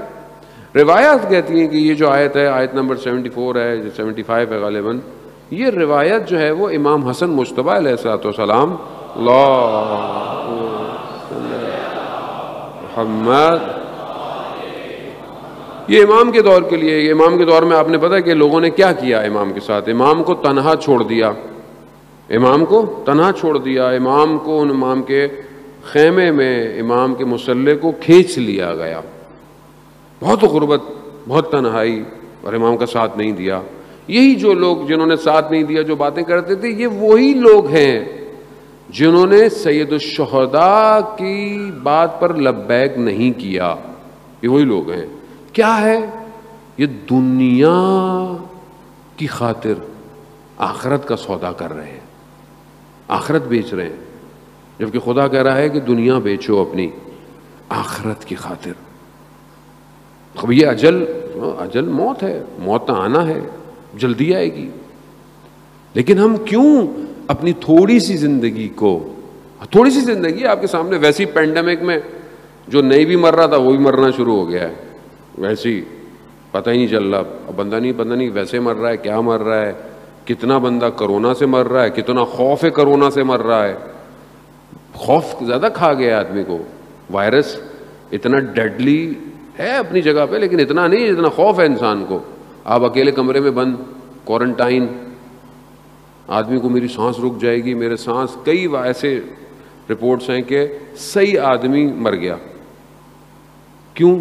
روایات کہتی ہیں کہ یہ جو آیت ہے، آیت نمبر 74 ہے، 75 ہے غالباً، یہ روایت جو ہے وہ امام حسن مجتبیٰ علیہ السلام، محمد، یہ امام کے دور کے لیے، یہ امام کے دور میں آپ نے پتہ کہ لوگوں نے کیا کیا امام کے ساتھ؟ امام کو تنہا چھوڑ دیا، امام کو تنہا چھوڑ دیا، امام کو امام کے خیمے میں امام کے مصلی کو کھینچ لیا گیا، بہت غربت، بہت تنہائی، اور امام کا ساتھ نہیں دیا. یہی جو لوگ جنہوں نے ساتھ نہیں دیا، جو باتیں کرتے تھے، یہ وہی لوگ ہیں جنہوں نے سید الشہداء کی بات پر لبیک نہیں کیا. یہ وہی لوگ ہیں. کیا ہے یہ؟ دنیا کی خاطر آخرت کا سودا کر رہے ہیں، آخرت بیچ رہے ہیں، جبکہ خدا کہہ رہا ہے کہ دنیا بیچو اپنی آخرت کی خاطر. اب یہ اجل موت ہے، موت تو آنا ہے، جلدی آئے گی. لیکن ہم کیوں اپنی تھوڑی سی زندگی کو، تھوڑی سی زندگی آپ کے سامنے، ویسی پینڈیمک میں جو نہیں بھی مر رہا تھا وہ بھی مرنا شروع ہو گیا ہے، ویسی پتہ ہی نہیں چل رہا. اب بندہ نہیں ویسے مر رہا ہے، کیا مر رہا ہے، کتنا بندہ کرونا سے مر رہا ہے، کتنا خوف ہے کرونا سے مر رہا ہے. خوف زیادہ کھا گیا آدمی کو. وائرس اتنا ڈیڈلی ہے اپنی جگہ پہ، لیکن اتنا نہیں جتنا خوف ہے انسان کو. آپ اکیلے کمرے میں بند، کوارنٹائن، آدمی کو میری سانس رک جائے گی، میرے سانس، کئی ایسے رپورٹس ہیں کہ صحیح آدمی مر گیا. کیوں؟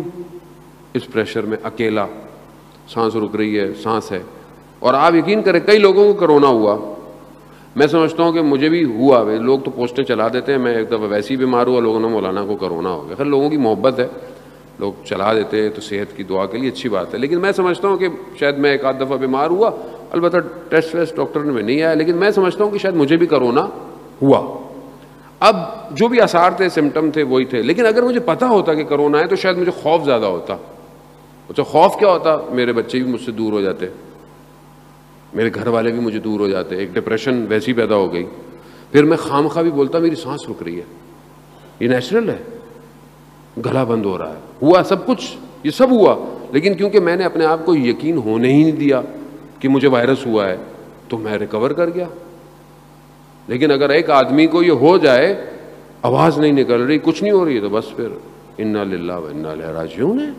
اس پریشر میں، اکیلا، سانس رک رہی ہے، سانس ہے. اور آپ یقین کریں کئی لوگوں کو کرونا ہوا. میں سمجھتا ہوں کہ مجھے بھی ہوا. لوگ تو پوسٹیں چلا دیتے ہیں، میں ایک دفعہ ویسے ہی بیمار ہوا، لوگوں نے مولانا کو کرونا ہو گیا. خیر لوگوں کی محبت ہے، لوگ چلا دیتے ہیں تو صحت کی دعا کے لیے اچھی بات ہے. لیکن میں سمجھتا ہوں کہ شاید میں ایک آدھ دفعہ بیمار ہوا، البتہ ٹیسٹ ویسٹ ڈاکٹر میں نہیں آیا، لیکن میں سمجھتا ہوں کہ شاید مجھے بھی کرونا ہوا. اب جو بھی آثار تھے، سمٹم تھے، وہی تھے. لیکن اگر مجھے پتا ہوتا کہ کرونا ہے تو شاید مجھے خوف زیادہ ہوتا. اچھا خوف کیا ہوتا؟ میرے بچے بھی مجھ سے دور ہو جاتے، میرے گھر والے بھی مجھے دور ہو جاتے. ایک ڈپریشن ویسی پیدا ہو گئی. پھر میں خامخواہ بھی بولتا میری سانس رک رہی ہے، یہ نیچرل ہے، گلا بند ہو رہا ہے. ہوا سب کچھ، یہ سب ہوا، لیکن کیونکہ میں نے اپنے آپ کو یقین ہونے ہی نہیں دیا کہ مجھے وائرس ہوا ہے تو میں ریکور کر گیا. لیکن اگر ایک آدمی کو یہ ہو جائے، آواز نہیں نکل رہی، کچھ نہیں ہو رہی ہے، تو بس پھر انا للہ و انا الیہ راجعون ہے.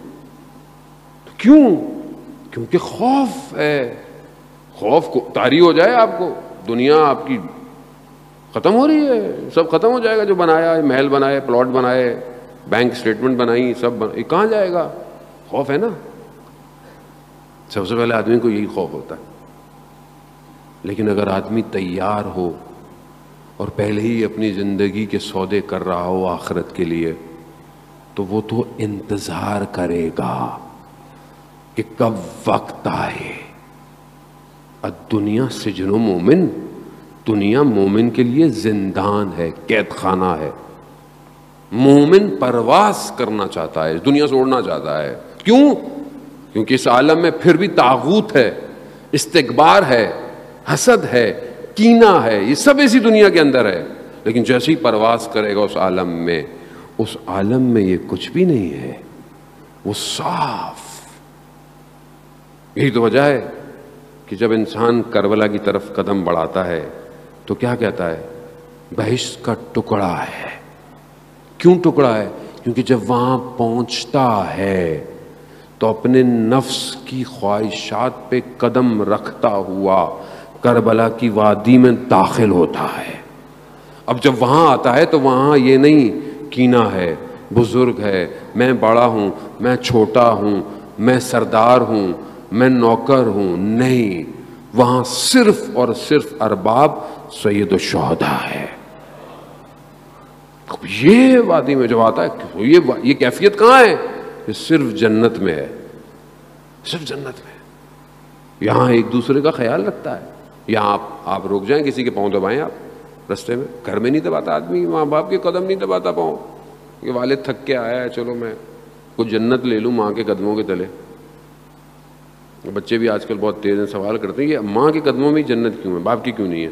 کیوں؟ کیونکہ خوف ہے. خوف کو طاری ہو جائے آپ کو، دنیا آپ کی ختم ہو رہی ہے، سب ختم ہو جائے گا. جو بنایا ہے، محل بنائے، پلاٹ بنائے، بینک سٹیٹمنٹ بنائی، سب یہ کہاں جائے گا؟ خوف ہے نا. سب سے پہلے آدمی کو یہی خوف ہوتا ہے. لیکن اگر آدمی تیار ہو اور پہلے ہی اپنی زندگی کے سودے کر رہا ہو آخرت کے لیے، تو وہ تو انتظار کرے گا کہ کب وقت آئے. الدنیا سجن مومن، دنیا مومن کے لیے زندان ہے، قید خانہ ہے. مومن پرواز کرنا چاہتا ہے، دنیا سے اڑنا چاہتا ہے. کیوں؟ کیونکہ اس عالم میں پھر بھی طاغوت ہے، استکبار ہے، حسد ہے، کینہ ہے، یہ سب اسی دنیا کے اندر ہے. لیکن جیسے ہی پرواز کرے گا اس عالم میں یہ کچھ بھی نہیں ہے، وہ صاف. یہی تو وجہ ہے کہ جب انسان کربلا کی طرف قدم بڑھاتا ہے تو کیا کہتا ہے؟ بہشت کا ٹکڑا ہے. کیوں ٹکڑا ہے؟ کیونکہ جب وہاں پہنچتا ہے تو اپنے نفس کی خواہشات پہ قدم رکھتا ہوا کربلا کی وادی میں داخل ہوتا ہے. اب جب وہاں آتا ہے تو وہاں یہ نہیں کینہ ہے، بزرگ ہے، میں بڑا ہوں، میں چھوٹا ہوں، میں سردار ہوں، میں نوکر ہوں، نہیں. وہاں صرف اور صرف ارباب سید الشہداء ہے. یہ وادی میں جب آتا ہے، یہ کیفیت کہاں ہے؟ یہ صرف جنت میں ہے، صرف جنت میں. یہاں ایک دوسرے کا خیال رکھتا ہے. یہاں آپ رک جائیں، کسی کے پاؤں دبائیں آپ رستے میں. گھر میں نہیں دباتا آدمی، ماں باپ کے قدم نہیں دباتا پاؤں، کہ والد تھک کے آیا ہے، چلو میں کچھ جنت لے لوں ماں کے قدموں کے تلے. بچے بھی آج کل بہت تیز ہیں، سوال کرتے ہیں کہ ماں کے قدموں میں ہی جنت کیوں ہے، باپ کی کیوں نہیں ہے؟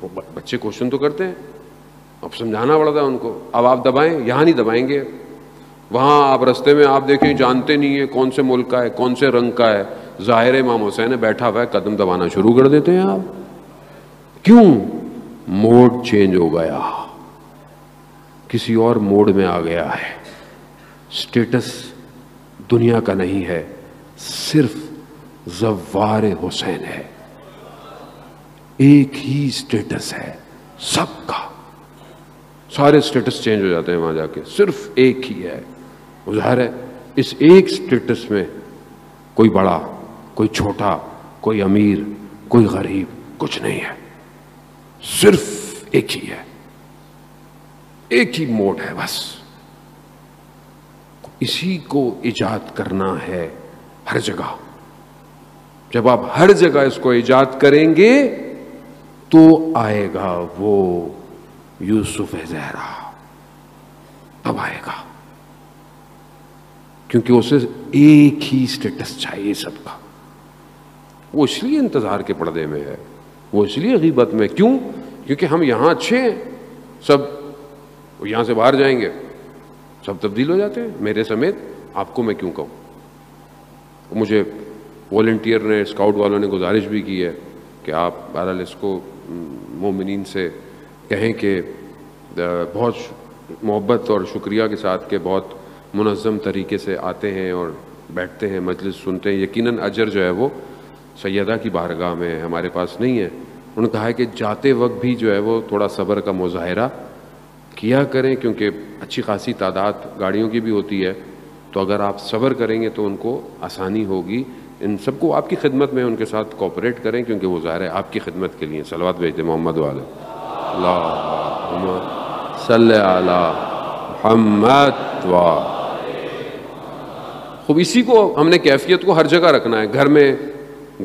وہ بچے کوشچن تو کرتے ہیں، اب سمجھانا پڑتا ہے ان کو. اب آپ دبائیں، یہاں نہیں دبائیں گے. وہاں آپ رستے میں آپ دیکھیں، جانتے نہیں ہیں کون سے ملک کا ہے، کون سے رنگ کا ہے، ظاہر امام حسین بیٹھا ہوا ہے، قدم دبانا شروع کر دیتے ہیں آپ. کیوں؟ موڈ چینج ہو گیا، کسی اور موڈ میں آ گیا ہے. سٹیٹس دنیا کا نہیں ہے، صرف زوار حسین ہے. ایک ہی سٹیٹس ہے سب کا. سارے سٹیٹس چینج ہو جاتے ہیں وہاں جا کے، صرف ایک ہی ہے. ظاہر ہے اس ایک سٹیٹس میں کوئی بڑا، کوئی چھوٹا، کوئی امیر، کوئی غریب، کچھ نہیں ہے، صرف ایک ہی ہے، ایک ہی موڈ ہے بس. اسی کو ایجاد کرنا ہے ہر جگہ. جب آپ ہر جگہ اس کو ایجاد کریں گے تو آئے گا وہ یوسف زہرا، اب آئے گا، کیونکہ اسے ایک ہی سٹیٹس چاہیے سب کا. وہ اس لیے انتظار کے پردے میں ہے، وہ اس لیے غیبت میں. کیوں؟ کیونکہ ہم یہاں اچھے ہیں، سب یہاں سے باہر جائیں گے سب تبدیل ہو جاتے ہیں، میرے سمیت. آپ کو میں کیوں کہوں؟ مجھے والنٹیئر نے، اسکاؤٹ والوں نے گزارش بھی کی ہے کہ آپ بہرحال اس کو مومنین سے کہیں کہ بہت محبت اور شکریہ کے ساتھ کہ بہت منظم طریقے سے آتے ہیں اور بیٹھتے ہیں، مجلس سنتے ہیں. یقیناً اجر جو ہے وہ سیدہ کی بارگاہ میں ہے، ہمارے پاس نہیں ہے. انہوں نے کہا ہے کہ جاتے وقت بھی جو ہے وہ تھوڑا صبر کا مظاہرہ کیا کریں، کیونکہ اچھی خاصی تعداد گاڑیوں کی بھی ہوتی ہے، تو اگر آپ صبر کریں گے تو ان کو آسانی ہوگی. ان سب کو آپ کی خدمت میں ان کے ساتھ کوآپریٹ کریں، کیونکہ وہ ظاہر ہے آپ کی خدمت کے لیے. صلوات بھیجتے محمد والے اللہم صلی علی محمد و. خوب اسی کو ہم نے کیفیت کو ہر جگہ رکھنا ہے، گھر میں،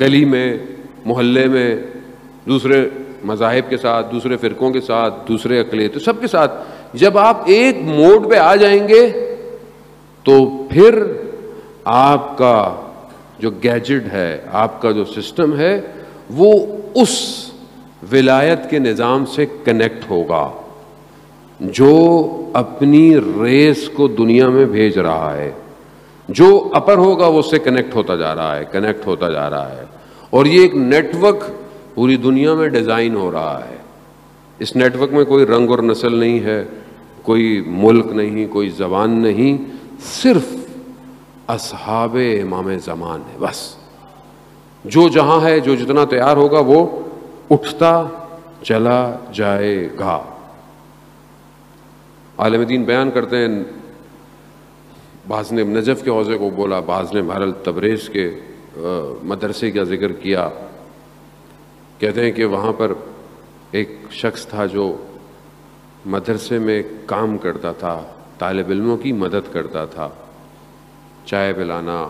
گلی میں، محلے میں، دوسرے مذاہب کے ساتھ، دوسرے فرقوں کے ساتھ، دوسرے اقلیتوں، سب کے ساتھ. جب آپ ایک موڈ پہ آ جائیں گے تو پھر آپ کا جو گیجٹ ہے، آپ کا جو سسٹم ہے، وہ اس ولایت کے نظام سے کنیکٹ ہوگا جو اپنی ریس کو دنیا میں بھیج رہا ہے. جو اپر ہوگا وہ اس سے کنیکٹ ہوتا جا رہا ہے، کنیکٹ ہوتا جا رہا ہے. اور یہ ایک نیٹ ورک پوری دنیا میں ڈیزائن ہو رہا ہے. اس نیٹ ورک میں کوئی رنگ اور نسل نہیں ہے، کوئی ملک نہیں، کوئی زبان نہیں، صرف اصحاب امام زمان ہے بس. جو جہاں ہے، جو جتنا تیار ہوگا وہ اٹھتا چلا جائے گا. عالم دین بیان کرتے ہیں، بعض نے نجف کے حوزے کو بولا، بعض نے بہرحال تبریز کے مدرسے کا ذکر کیا. کہتے ہیں کہ وہاں پر ایک شخص تھا جو مدرسے میں کام کرتا تھا، طالب علموں کی مدد کرتا تھا، چائے پلانا،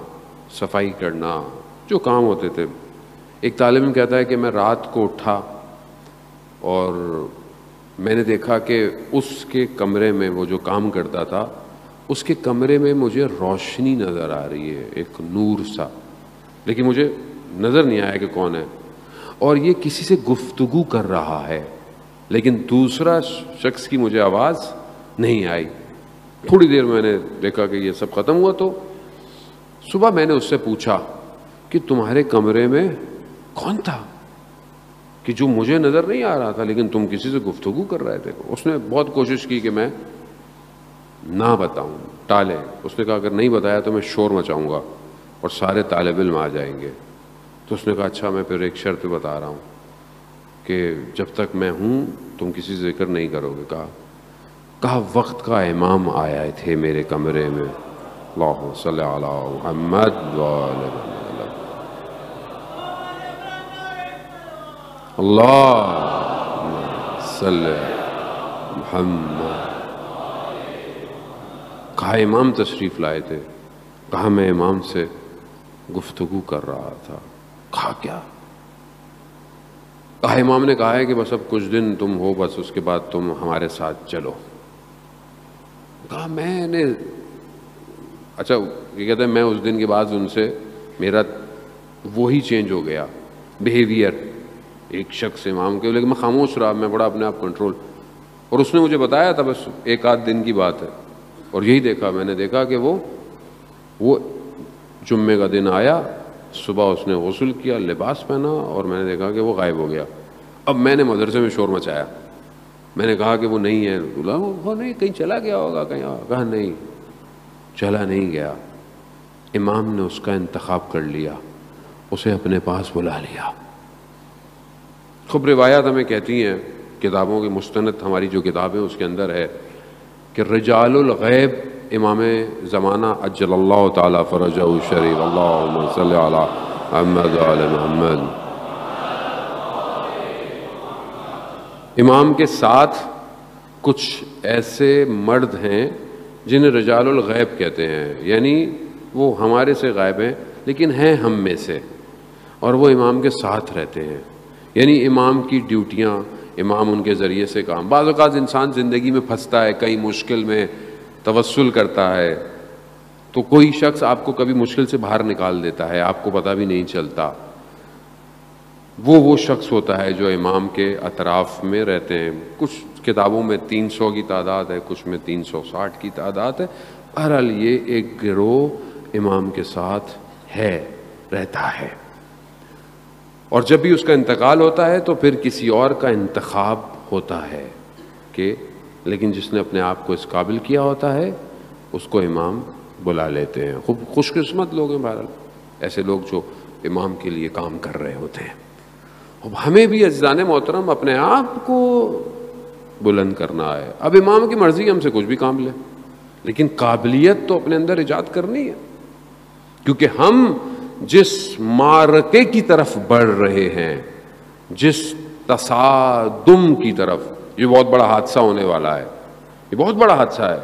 صفائی کرنا، جو کام ہوتے تھے. ایک طالب علم کہتا ہے کہ میں رات کو اٹھا اور میں نے دیکھا کہ اس کے کمرے میں، وہ جو کام کرتا تھا، اس کے کمرے میں مجھے روشنی نظر آ رہی ہے، ایک نور سا، لیکن مجھے نظر نہیں آیا کہ کون ہے. اور یہ کسی سے گفتگو کر رہا ہے، لیکن دوسرا شخص کی مجھے آواز نہیں آئی. تھوڑی دیر میں نے دیکھا کہ یہ سب ختم ہوا. تو صبح میں نے اس سے پوچھا کہ تمہارے کمرے میں کون تھا کہ جو مجھے نظر نہیں آ رہا تھا لیکن تم کسی سے گفتگو کر رہے تھے؟ اس نے بہت کوشش کی کہ میں نہ بتاؤں، ٹالے. اس نے کہا اگر نہیں بتایا تو میں شور مچاؤں گا اور سارے طالب علم آ جائیں گے. تو اس نے کہا اچھا، میں پھر ایک شرط بتا رہا ہوں کہ جب تک میں ہوں تم کسی سے ذکر نہیں کرو گے. کہا وقت کا امام آئے تھے میرے کمرے میں. اللہم صلی علی محمد وآلہ محمد. اللہم صلی محمد. کہا امام تشریف لائے تھے. کہا میں امام سے گفتگو کر رہا تھا. کہا کیا؟ کہا امام نے کہا ہے کہ بس اب کچھ دن تم ہو، بس اس کے بعد تم ہمارے ساتھ چلو. کہا میں نے اچھا، یہ کہتے ہیں میں اس دن کے بعد ان سے میرا وہی چینج ہو گیا بیہیویئر ایک شخص امام کے، لیکن میں خاموش رہا، میں بڑا اپنے آپ کنٹرول. اور اس نے مجھے بتایا تھا بس ایک آدھ دن کی بات ہے، اور یہی دیکھا میں نے، دیکھا کہ وہ جمعے کا دن آیا، صبح اس نے غسل کیا، لباس پہنا، اور میں نے دیکھا کہ وہ غائب ہو گیا. اب میں نے مدرسے میں شور مچایا، میں نے کہا کہ وہ نہیں ہے. بولا وہ نہیں، کہیں چلا گیا ہوگا کہیں. کہا نہیں، چلا نہیں گیا. امام نے اس کا انتخاب کر لیا، اسے اپنے پاس بلا لیا. خب روایات ہمیں کہتی ہیں، کتابوں کی مستند ہماری جو کتابیں اس کے اندر ہے کہ رجال الغیب امام زمانہ عجل اللہ تعالیٰ فرجہ الشریف، اللہم صلی علی محمد وعلی محمد۔ امام کے ساتھ کچھ ایسے مرد ہیں جنہیں رجال الغیب کہتے ہیں، یعنی وہ ہمارے سے غائب ہیں لیکن ہیں ہم میں سے، اور وہ امام کے ساتھ رہتے ہیں، یعنی امام کی ڈیوٹیاں، امام ان کے ذریعے سے کام۔ بعض اوقات انسان زندگی میں پھنستا ہے، کئی مشکل میں توسل کرتا ہے، تو کوئی شخص آپ کو کبھی مشکل سے باہر نکال دیتا ہے، آپ کو پتہ بھی نہیں چلتا۔ وہ شخص ہوتا ہے جو امام کے اطراف میں رہتے ہیں۔ کچھ کتابوں میں 300 کی تعداد ہے، کچھ میں 360 کی تعداد ہے۔ بہرحال یہ ایک گروہ امام کے ساتھ ہے، رہتا ہے، اور جب بھی اس کا انتقال ہوتا ہے تو پھر کسی اور کا انتخاب ہوتا ہے کہ لیکن جس نے اپنے آپ کو اس قابل کیا ہوتا ہے اس کو امام بلا لیتے ہیں۔ خوب خوش قسمت لوگ ہیں بہرحال ایسے لوگ جو امام کے لیے کام کر رہے ہوتے ہیں۔ اب ہمیں بھی عزیزان محترم اپنے آپ کو بلند کرنا ہے۔ اب امام کی مرضی ہم سے کچھ بھی کام لے، لیکن قابلیت تو اپنے اندر ایجاد کرنی ہے، کیونکہ ہم جس معرکے کی طرف بڑھ رہے ہیں، جس تصادم کی طرف، یہ بہت بڑا حادثہ ہونے والا ہے، یہ بہت بڑا حادثہ ہے۔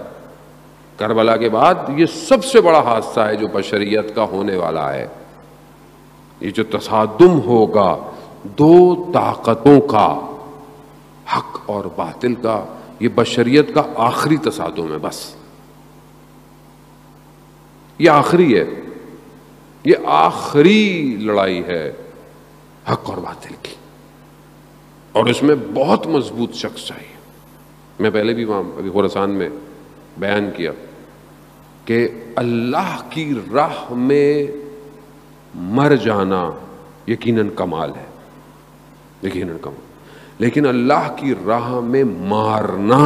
کربلا کے بعد یہ سب سے بڑا حادثہ ہے جو بشریت کا ہونے والا ہے۔ یہ جو تصادم ہوگا دو طاقتوں کا، حق اور باطل کا، یہ بشریت کا آخری تصادم ہے، بس یہ آخری ہے، یہ آخری لڑائی ہے حق اور باطل کی، اور اس میں بہت مضبوط شخص چاہیے۔ میں پہلے بھی وہاں ابھی خراسان میں بیان کیا کہ اللہ کی راہ میں مر جانا یقیناً کمال ہے، یقیناً کمال، لیکن اللہ کی راہ میں مارنا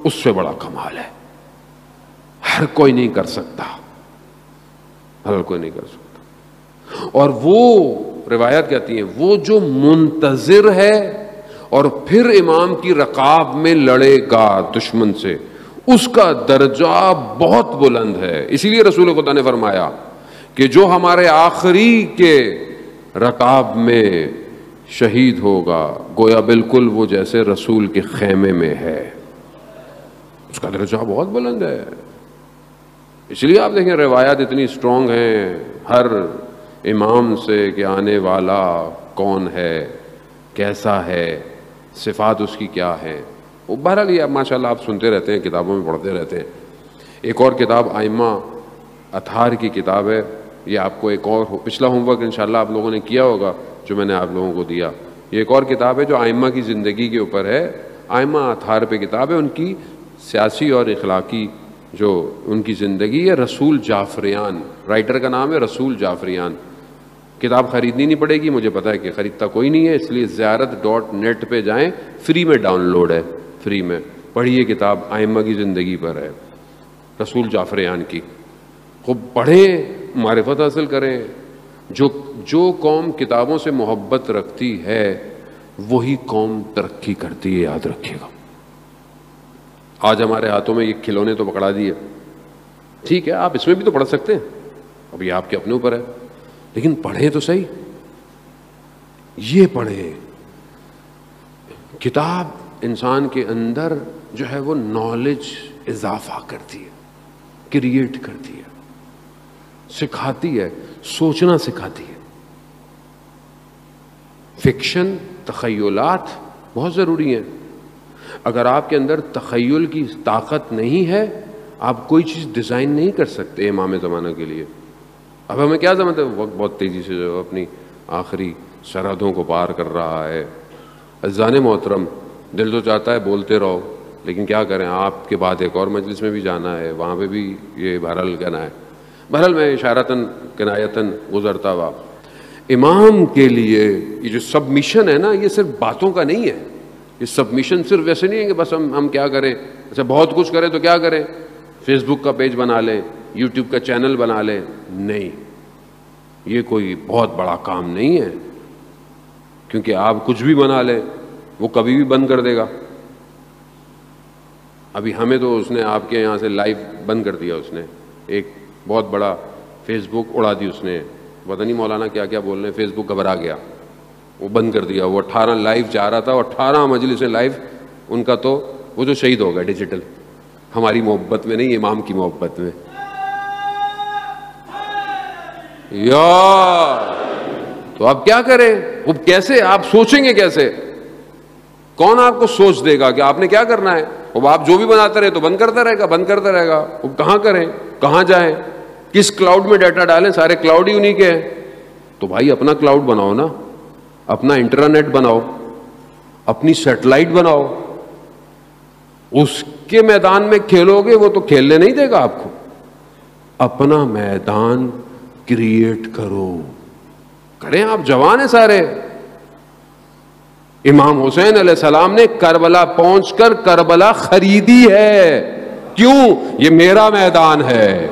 اس سے بڑا کمال ہے۔ ہر کوئی نہیں کر سکتا، ہر کوئی نہیں کر سکتا۔ اور وہ روایت کہتی ہیں وہ جو منتظر ہے اور پھر امام کی رکاب میں لڑے گا دشمن سے، اس کا درجہ بہت بلند ہے۔ اسی لیے رسول خدا نے فرمایا کہ جو ہمارے آخری کے رکاب میں شہید ہوگا گویا بالکل وہ جیسے رسول کے خیمے میں ہے، اس کا درجہ بہت بلند ہے۔ اس لیے آپ دیکھیں روایات اتنی سٹرونگ ہیں ہر امام سے کہ آنے والا کون ہے، کیسا ہے، صفات اس کی کیا ہے۔ وہ بہرحال یہ ماشاءاللہ آپ سنتے رہتے ہیں، کتابوں میں پڑھتے رہتے ہیں۔ ایک اور کتاب آئمہ اطہار کی کتاب ہے، یہ آپ کو ایک اور پچھلا ہوم ورک انشاءاللہ آپ لوگوں نے کیا ہوگا جو میں نے آپ لوگوں کو دیا۔ یہ ایک اور کتاب ہے جو آئمہ کی زندگی کے اوپر ہے، آئمہ اطہار پہ کتاب ہے، ان کی سیاسی اور اخلاقی جو ان کی زندگی ہے۔ رسول جعفریان رائٹر کا نام ہے، رسول جعفریان۔ کتاب خریدنی نہیں پڑے گی، مجھے پتہ ہے کہ خریدتا کوئی نہیں ہے، اس لیے زیارت.net پہ جائیں، فری میں ڈاؤن لوڈ ہے، فری میں پڑھیے۔ کتاب آئمہ کی زندگی پر ہے، رسول جعفریان کی، خوب پڑھیں، معرفت حاصل کریں۔ جو قوم کتابوں سے محبت رکھتی ہے وہی قوم ترقی کرتی ہے، یاد رکھیے گا۔ آج ہمارے ہاتھوں میں یہ کھلونے تو پکڑا دیے، ٹھیک ہے آپ اس میں بھی تو پڑھ سکتے ہیں، اب یہ آپ کے اپنے اوپر ہے، لیکن پڑھیں تو صحیح، یہ پڑھیں۔ کتاب انسان کے اندر جو ہے وہ نالج اضافہ کرتی ہے، کریٹ کرتی ہے، سکھاتی ہے، سوچنا سکھاتی ہے۔ فکشن، تخیلات بہت ضروری ہیں۔ اگر آپ کے اندر تخیل کی طاقت نہیں ہے آپ کوئی چیز ڈیزائن نہیں کر سکتے امام زمانہ کے لیے۔ اب ہمیں کیا سمجھتے ہیں، وقت بہت تیزی سے جو اپنی آخری سرحدوں کو پار کر رہا ہے۔ عزیزان محترم، دل تو چاہتا ہے بولتے رہو، لیکن کیا کریں، آپ کے بعد ایک اور مجلس میں بھی جانا ہے، وہاں پہ بھی یہ بہرحال کہنا ہے۔ بہرحال میں اشارتاً کنایتاً گزرتا ہوا، امام کے لیے یہ جو سبمیشن ہے نا، یہ صرف باتوں کا نہیں ہے۔ یہ سبمیشن صرف ویسے نہیں ہے کہ بس ہم کیا کریں، اچھا بہت کچھ کریں تو کیا کریں، فیس بک کا پیج بنا لیں، یوٹیوب کا چینل بنا لیں، نہیں، یہ کوئی بہت بڑا کام نہیں ہے، کیونکہ آپ کچھ بھی بنا لیں وہ کبھی بھی بند کر دے گا۔ ابھی ہمیں تو اس نے آپ کے یہاں سے لائیو بند کر دیا، اس نے ایک بہت بڑا فیس بک اڑا دی اس نے، پتہ نہیں مولانا کیا کیا بول رہے ہیں، فیس بک گھبرا گیا، وہ بند کر دیا. وہ 18 لائیو جا رہا تھا، 18 مجلس لائیو ان کا، تو وہ جو شہید ہو گیا ڈیجیٹل، ہماری محبت میں نہیں، امام کی محبت میں. یار تو آپ کیا کریں؟ وہ کیسے آپ سوچیں گے؟ کیسے؟ کون آپ کو سوچ دے گا کہ آپ نے کیا کرنا ہے؟ اب آپ جو بھی بناتے رہے تو بند کرتا رہے گا، بند کرتا رہے گا. اب کہاں کریں؟ کہاں جائیں؟ کس کلاؤڈ میں ڈیٹا ڈالیں؟ سارے کلاؤڈ ہی انہی کے ہیں. تو بھائی اپنا کلاؤڈ بناؤ نا، اپنا انٹرنیٹ بناؤ، اپنی سیٹلائٹ بناؤ. اس کے میدان میں کھیلو گے، وہ تو کھیلنے نہیں دے گا آپ کو. اپنا میدان کریٹ کرو. کریں، آپ جوان ہیں سارے. امام حسین علیہ السلام نے کربلا پہنچ کر کربلا خریدی ہے. کیوں؟ یہ میرا میدان ہے.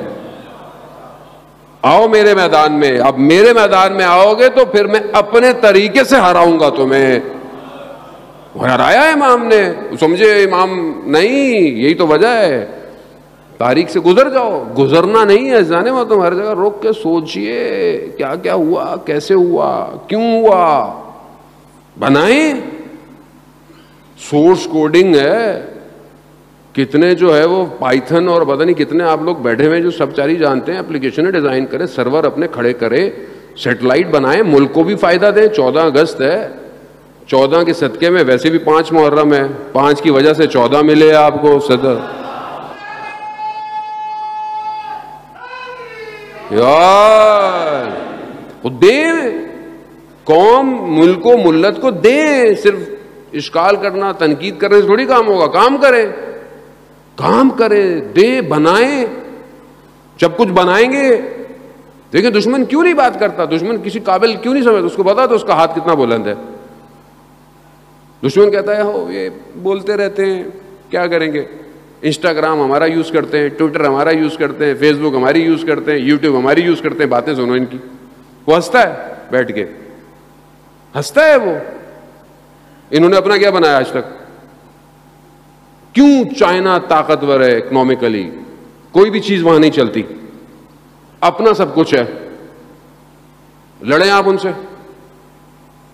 آؤ میرے میدان میں. اب میرے میدان میں آؤ گے تو پھر میں اپنے طریقے سے ہراؤں گا تمہیں. ہرایا امام نے. سمجھے امام نہیں، یہی تو وجہ ہے. تاریخ سے گزر جاؤ، گزرنا نہیں ہے جانے میں. تم ہر جگہ روک کے سوچئے کیا کیا ہوا، کیسے ہوا، کیوں ہوا. بنائیں. سورس کوڈنگ ہے، کتنے جو ہے وہ پائتھن اور پتہ نہیں کتنے آپ لوگ بیٹھے ہوئے جو سب چاری جانتے ہیں. اپلیکیشنیں ڈیزائن کریں، سرور اپنے کھڑے کرے، سیٹلائٹ بنائیں، ملک کو بھی فائدہ دیں. 14 اگست ہے، 14 کے صدقے میں ویسے بھی 5 محرم ہے، 5 کی وجہ سے 14 ملے آپ کو صدر. یار دیں، قوم ملک و ملت کو دیں. صرف اشکال کرنا، تنقید کرنے سے تھوڑی کام ہوگا. کام کریں، کام کریں، دیں، بنائیں. جب کچھ بنائیں گے، دیکھیں دشمن کیوں نہیں بات کرتا، دشمن کسی قابل کیوں نہیں سمجھتا. اس کو پتا تو اس کا ہاتھ کتنا بلند ہے. دشمن کہتا ہے ہو یہ بولتے رہتے ہیں، کیا کریں گے. انسٹاگرام ہمارا یوز کرتے ہیں، ٹویٹر ہمارا یوز کرتے ہیں، فیس بک ہماری یوز کرتے ہیں، یوٹیوب ہماری یوز کرتے ہیں. باتیں سنو ان کی. وہ ہنستا ہے بیٹھ کے، ہنستا ہے وہ. انہوں نے اپنا کیا بنایا آج تک؟ کیوں چائنا طاقتور ہے اکنامکلی؟ کوئی بھی چیز وہاں نہیں چلتی، اپنا سب کچھ ہے. لڑیں آپ ان سے.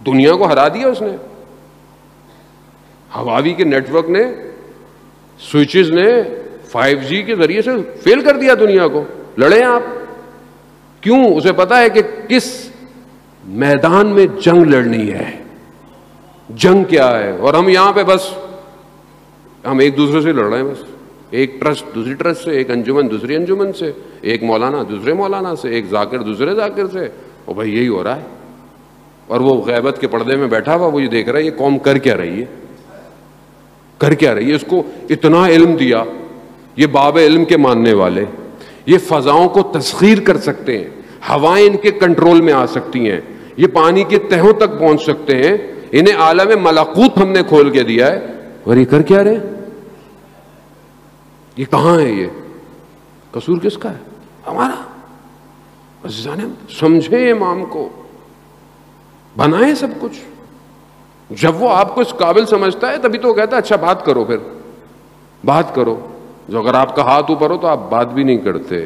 دنیا کو ہرا دیا اس نے. ہواوی کے نیٹ ورک نے، سوئچز نے 5G کے ذریعے سے فیل کر دیا دنیا کو. لڑیں آپ. کیوں؟ اسے پتا ہے کہ کس میدان میں جنگ لڑنی ہے، جنگ کیا ہے. اور ہم یہاں پہ بس ہم ایک دوسرے سے لڑ رہے ہیں. بس ایک ٹرسٹ دوسری ٹرسٹ سے، ایک انجمن دوسری انجمن سے، ایک مولانا دوسرے مولانا سے، ایک ذاکر دوسرے ذاکر سے. اور بھائی یہی ہو رہا ہے. اور وہ غیبت کے پردے میں بیٹھا ہوا وہ یہ دیکھ رہا ہے یہ قوم کر کیا رہی ہے، کر کیا رہی ہے. اس کو اتنا علم دیا، یہ باب علم کے ماننے والے، یہ فضاؤں کو تسخیر کر سکتے ہیں، ہوائیں ان کے کنٹرول میں آ سکتی ہیں، یہ پانی کے تہوں تک پہنچ سکتے ہیں. انہیں عالم ملکوت ہم نے کھول کے دیا ہے، اور یہ کر کیا رہے؟ یہ کہاں ہے؟ یہ قصور کس کا ہے؟ ہمارا. عزیزان سمجھیں امام کو، بنائیں سب کچھ. جب وہ آپ کو اس قابل سمجھتا ہے تبھی تو وہ کہتا ہے اچھا بات کرو. پھر بات کرو. جو اگر آپ کا ہاتھ اوپر ہو تو آپ بات بھی نہیں کرتے.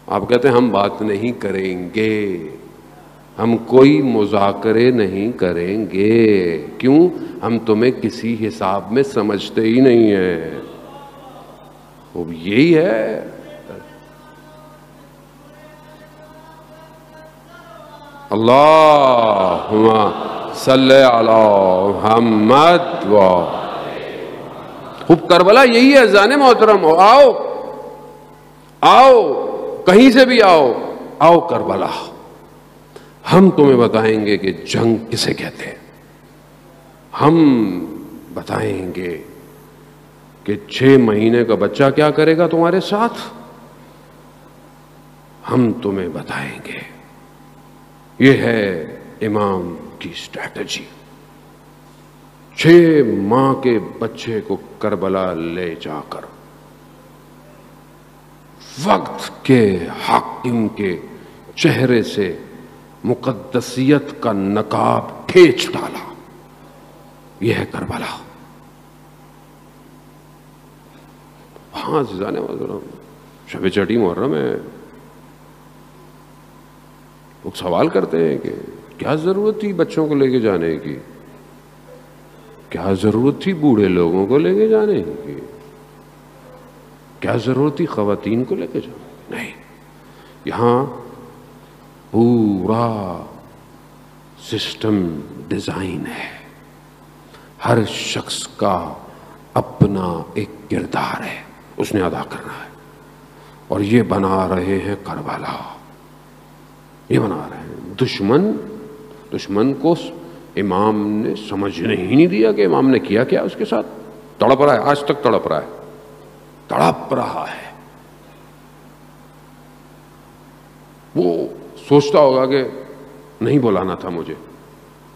آپ کہتے ہیں ہم بات نہیں کریں گے، ہم کوئی مذاکرے نہیں کریں گے. کیوں؟ ہم تمہیں کسی حساب میں سمجھتے ہی نہیں ہیں. وہ یہی ہے. اللہم صلی علی محمد و خوب. کربلا یہی ہے جانے محترم. آؤ آؤ، کہیں سے بھی آؤ، آؤ کربلا. ہم تمہیں بتائیں گے کہ جنگ کسے کہتے ہیں. ہم بتائیں گے کہ 6 مہینے کا بچہ کیا کرے گا تمہارے ساتھ. ہم تمہیں بتائیں گے. یہ ہے امام کی اسٹریٹجی. 6 ماہ کے بچے کو کربلا لے جا کر وقت کے حاکم کے چہرے سے مقدسیت کا نقاب کھینچ ڈالا. یہ ہے کربلا. ہاں عزیزان محترم، شب چٹی محرم ہے، لوگ سوال کرتے ہیں کہ کیا ضرورت تھی بچوں کو لے کے جانے کی، کیا ضرورت تھی بوڑھے لوگوں کو لے کے جانے کی، کیا ضرورت تھی خواتین کو لے کے جانے؟ نہیں، یہاں پورا سسٹم ڈیزائن ہے، ہر شخص کا اپنا ایک کردار ہے، اس نے ادا کرنا ہے، اور یہ بنا رہے ہیں کربلا، یہ بنا رہے ہیں دشمن کو امام نے سمجھنے ہی نہیں دیا کہ امام نے کیا کیا اس کے ساتھ. تڑپ رہا ہے، آج تک تڑپ رہا ہے، تڑپ رہا ہے. وہ سوچتا ہوگا کہ نہیں بلانا تھا مجھے،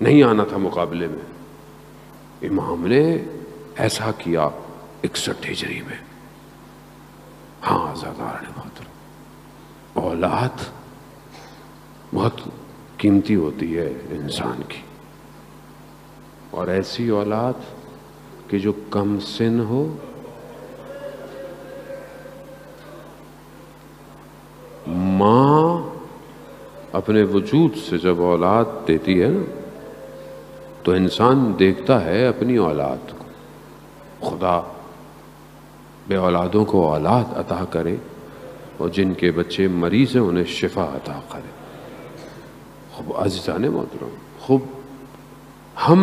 نہیں آنا تھا مقابلے میں. امام نے ایسا کیا 61 ہجری میں. ہاں آزادار محترم، اولاد بہت قیمتی ہوتی ہے انسان کی، اور ایسی اولاد کہ جو کم سن ہو، ماں اپنے وجود سے جب اولاد دیتی ہے نا تو انسان دیکھتا ہے اپنی اولاد کو. خدا بے اولادوں کو اولاد عطا کرے، اور جن کے بچے مریض ہیں انہیں شفا عطا کرے. خوب عزیزان محترم، خوب ہم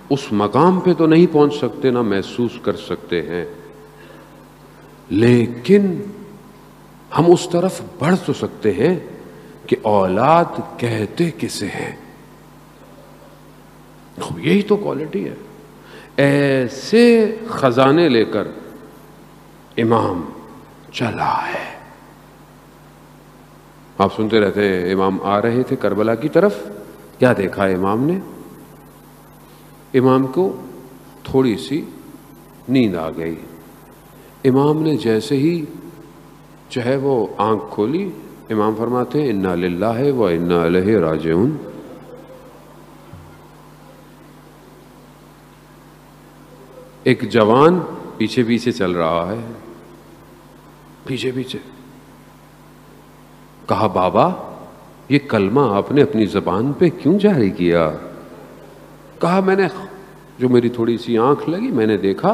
اس مقام پہ تو نہیں پہنچ سکتے، نہ محسوس کر سکتے ہیں، لیکن ہم اس طرف بڑھ تو سکتے ہیں کہ اولاد کہتے کسے ہیں. یہی تو کوالٹی ہے. ایسے خزانے لے کر امام چلا ہے. آپ سنتے رہتے ہیں امام آ رہے تھے کربلا کی طرف. کیا دیکھا امام نے؟ امام کو تھوڑی سی نیند آ گئی. امام نے جیسے ہی چاہے وہ آنکھ کھولی، امام فرماتے ہیں انا للہ و انا الیہ راجعون. ایک جوان پیچھے پیچھے چل رہا ہے، پیچھے پیچھے. کہا بابا یہ کلمہ آپ نے اپنی زبان پہ کیوں جاری کیا؟ کہا میں نے، جو میری تھوڑی سی آنکھ لگی، میں نے دیکھا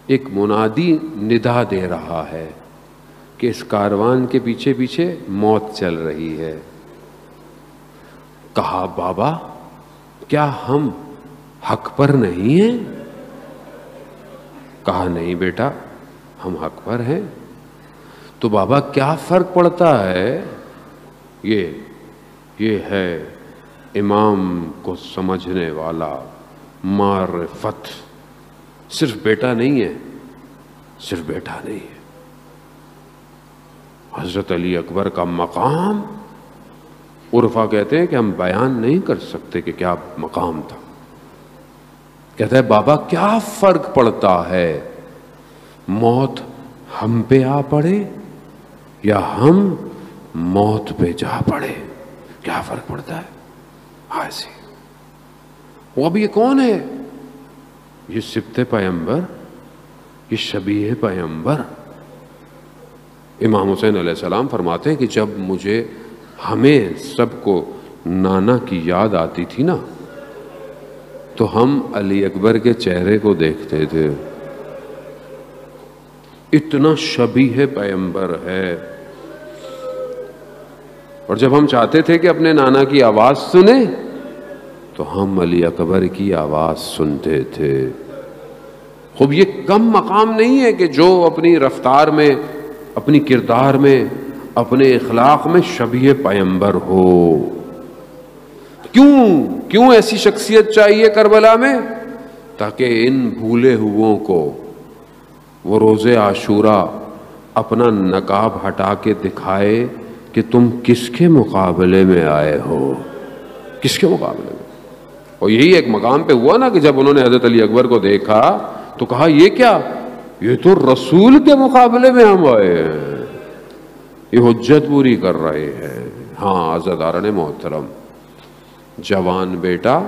ایک منادی ندا دے رہا ہے کہ اس کاروان کے پیچھے پیچھے موت چل رہی ہے. کہا بابا کیا ہم حق پر نہیں ہیں؟ کہا نہیں بیٹا، ہم حق پر ہیں. تو بابا کیا فرق پڑتا ہے؟ یہ ہے امام کو سمجھنے والا معرفت. صرف بیٹا نہیں ہے، صرف بیٹا نہیں ہے. حضرت علی اکبر کا مقام عرفا کہتے ہیں کہ ہم بیان نہیں کر سکتے کہ کیا مقام تھا. کہتا ہے بابا کیا فرق پڑتا ہے، موت ہم پہ آ پڑے یا ہم موت پہ جا پڑے؟ کیا فرق پڑتا ہے؟ ایسے. وہ اب یہ کون ہے؟ یہ سبط پیمبر، یہ شبیہ پیمبر. امام حسین علیہ السلام فرماتے ہیں کہ جب مجھے ہمیں سب کو نانا کی یاد آتی تھی نا، تو ہم علی اکبر کے چہرے کو دیکھتے تھے. اتنا شبیہ پیمبر ہے. اور جب ہم چاہتے تھے کہ اپنے نانا کی آواز سنیں تو ہم علی اکبر کی آواز سنتے تھے. خوب یہ کم مقام نہیں ہے کہ جو اپنی رفتار میں، اپنی کردار میں، اپنے اخلاق میں شبیہ پیمبر ہو. کیوں ایسی شخصیت چاہیے کربلا میں؟ تاکہ ان بھولے ہوئوں کو وہ روز عاشورہ اپنا نقاب ہٹا کے دکھائے کہ تم کس کے مقابلے میں آئے ہو، کس کے مقابلے میں. اور یہی ایک مقام پہ ہوا نا کہ جب انہوں نے حضرت علی اکبر کو دیکھا تو کہا یہ کیا؟ یہ تو رسول کے مقابلے میں ہم آئے ہیں، یہ حجت پوری کر رہے ہیں. ہاں عزیزان محترم، جوان بیٹا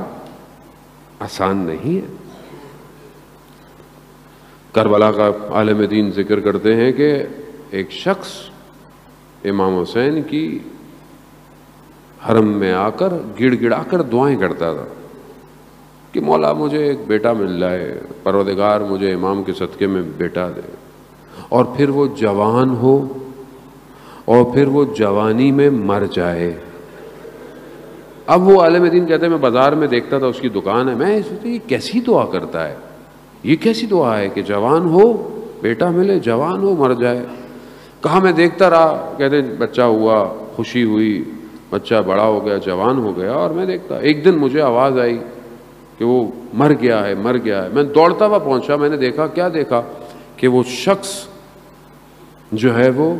آسان نہیں ہے. کربلا کا عالم دین ذکر کرتے ہیں کہ ایک شخص امام حسین کی حرم میں آ کر گڑ گڑا کر دعائیں کرتا تھا کہ مولا مجھے ایک بیٹا مل جائے، پروردگار مجھے امام کے صدقے میں بیٹا دے، اور پھر وہ جوان ہو اور پھر وہ جوانی میں مر جائے۔ اب وہ عالم دین کہتے ہیں میں بازار میں دیکھتا تھا، اس کی دکان ہے، میں سوچتا یہ کیسی دعا کرتا ہے، یہ کیسی دعا ہے کہ جوان ہو بیٹا ملے، جوان ہو مر جائے۔ کہا میں دیکھتا رہا، کہتے ہیں بچہ ہوا، خوشی ہوئی، بچہ بڑا ہو گیا، جوان ہو گیا، اور میں دیکھتا ایک دن مجھے آواز آئی کہ وہ مر گیا ہے، مر گیا ہے۔ میں دوڑتا ہوا پہنچا، میں نے دیکھا، کیا دیکھا کہ وہ شخص جو ہے وہ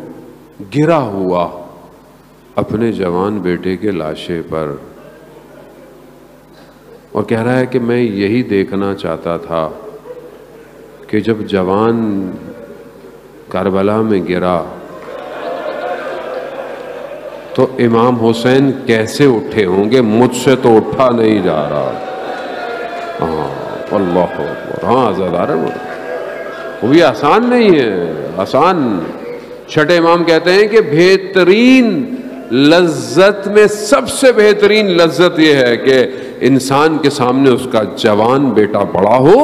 گرا ہوا اپنے جوان بیٹے کے لاشے پر، اور کہہ رہا ہے کہ میں یہی دیکھنا چاہتا تھا کہ جب جوان کربلا میں گرا تو امام حسین کیسے اٹھے ہوں گے، مجھ سے تو اٹھا نہیں جا رہا۔ اللہ اکبر، ہاں زیادہ وہ بھی آسان نہیں ہے، آسان۔ چھٹے امام کہتے ہیں کہ بہترین لذت میں سب سے بہترین لذت یہ ہے کہ انسان کے سامنے اس کا جوان بیٹا بڑا ہو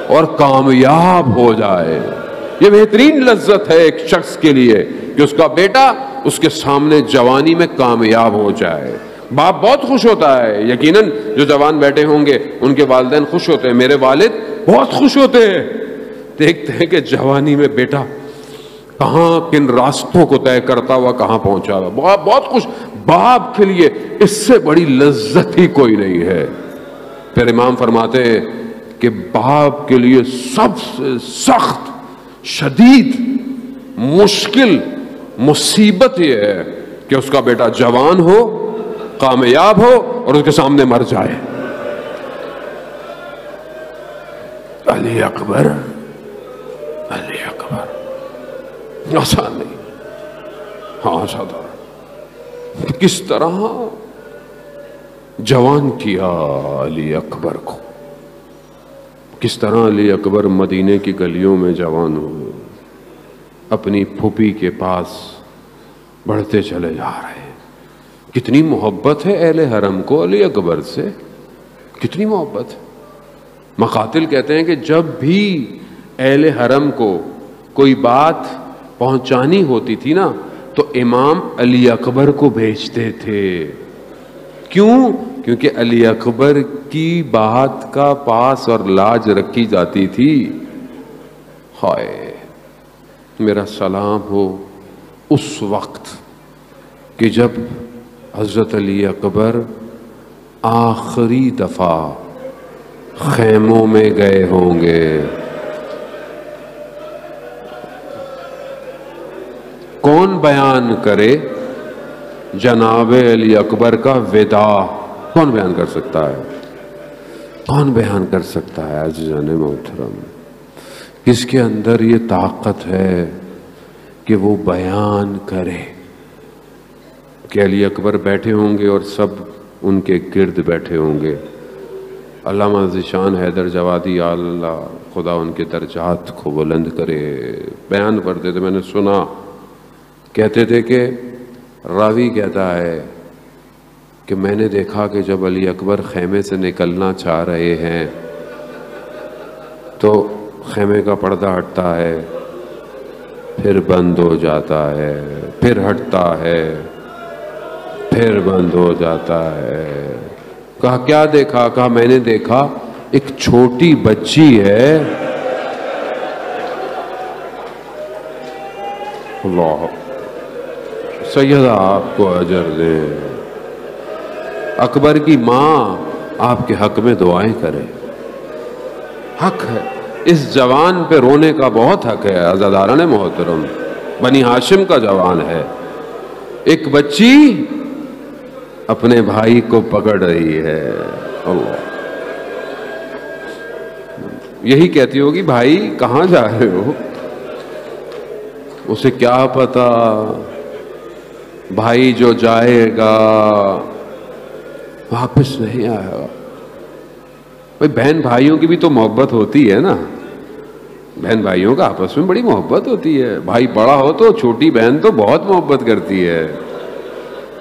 اور کامیاب ہو جائے۔ یہ بہترین لذت ہے ایک شخص کے لیے کہ اس کا بیٹا اس کے سامنے جوانی میں کامیاب ہو جائے۔ باپ بہت خوش ہوتا ہے، یقیناً جو جوان بیٹھے ہوں گے ان کے والدین خوش ہوتے ہیں، میرے والد بہت خوش ہوتے ہیں، دیکھتے ہیں کہ جوانی میں بیٹا کہاں کن راستوں کو طے کرتا ہوا کہاں پہنچا ہوا، بہت خوش۔ باپ کے لیے اس سے بڑی لذت ہی کوئی نہیں ہے۔ پھر امام فرماتے ہیں کہ باپ کے لیے سب سے سخت، شدید، مشکل مصیبت یہ ہے کہ اس کا بیٹا جوان ہو، کامیاب ہو اور اس کے سامنے مر جائے۔ علی اکبر، علی اکبر، آسان نہیں، ہاں سادہ۔ کس طرح جوان کیا علی اکبر کو، کس طرح علی اکبر مدینے کی گلیوں میں جوان ہوئے، اپنی پھوپھی کے پاس بڑھتے چلے جا رہے ہیں۔ کتنی محبت ہے اہل حرم کو علی اکبر سے، کتنی محبت ہے۔ مقاتل کہتے ہیں کہ جب بھی اہل حرم کو کوئی بات پہنچانی ہوتی تھی نا تو امام علی اکبر کو بھیجتے تھے۔ کیوں؟ کیونکہ علی اکبر کی بات کا پاس اور لاج رکھی جاتی تھی۔ ہائے، میرا سلام ہو اس وقت کہ جب حضرت علی اکبر آخری دفعہ خیموں میں گئے ہوں گے۔ کون بیان کرے جناب علی اکبر کا وداع؟ کون بیان کر سکتا ہے؟ کون بیان کر سکتا ہے عزیزان محترم؟ کس کے اندر یہ طاقت ہے کہ وہ بیان کرے؟ کہ علی اکبر بیٹھے ہوں گے اور سب ان کے گرد بیٹھے ہوں گے۔ علامہ ذیشان حیدر جوادی اللہ خدا ان کے درجات کو بلند کرے بیان کرتے تھے، میں نے سنا، کہتے تھے کہ راوی کہتا ہے کہ میں نے دیکھا کہ جب علی اکبر خیمے سے نکلنا چاہ رہے ہیں تو خیمے کا پردہ ہٹتا ہے، پھر بند ہو جاتا ہے، پھر ہٹتا ہے، پھر بند ہو جاتا ہے۔ کہا کیا دیکھا؟ کہا میں نے دیکھا ایک چھوٹی بچی ہے، اللہ سیدہ آپ کو اجر دے، اکبر کی ماں آپ کے حق میں دعائیں کرے۔ حق ہے، اس جوان پہ رونے کا بہت حق ہے عزاداران محترم، بنی ہاشم کا جوان ہے۔ ایک بچی اپنے بھائی کو پکڑ رہی ہے، اللہ یہی کہتی ہوگی بھائی کہاں جا رہے ہو؟ اسے کیا پتا بھائی جو جائے گا واپس نہیں آئے گا۔ بھائی بہن بھائیوں کی بھی تو محبت ہوتی ہے نا، بہن بھائیوں کا آپس میں بڑی محبت ہوتی ہے. بھائی بڑا ہو تو چھوٹی بہن تو بہت محبت کرتی ہے,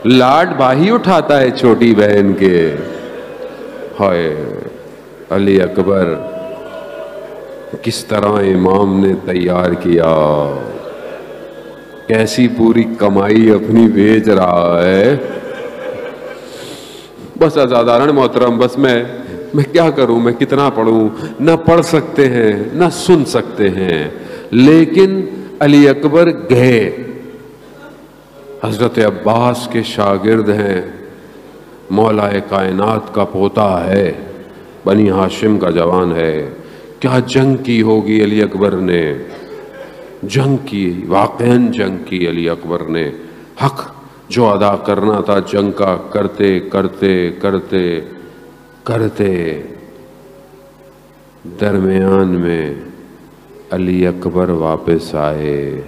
لاڈ بھائی اٹھاتا ہے چھوٹی بہن کے. ہائے علی اکبر کس طرح امام نے تیار کیا, کیسی پوری کمائی اپنی بیچ رہا ہے. بس عزاداران محترم, بس میں کیا کروں, میں کتنا پڑھوں, نہ پڑھ سکتے ہیں نہ سن سکتے ہیں. لیکن علی اکبر گئے, حضرت عباس کے شاگرد ہیں, مولا کائنات کا پوتا ہے, بنی ہاشم کا جوان ہے. کیا جنگ کی ہوگی علی اکبر نے, جنگ کی, واقعاً جنگ کی علی اکبر نے. حق جو ادا کرنا تھا جنگ کا کرتے کرتے کرتے کرتے درمیان میں علی اکبر واپس آئے.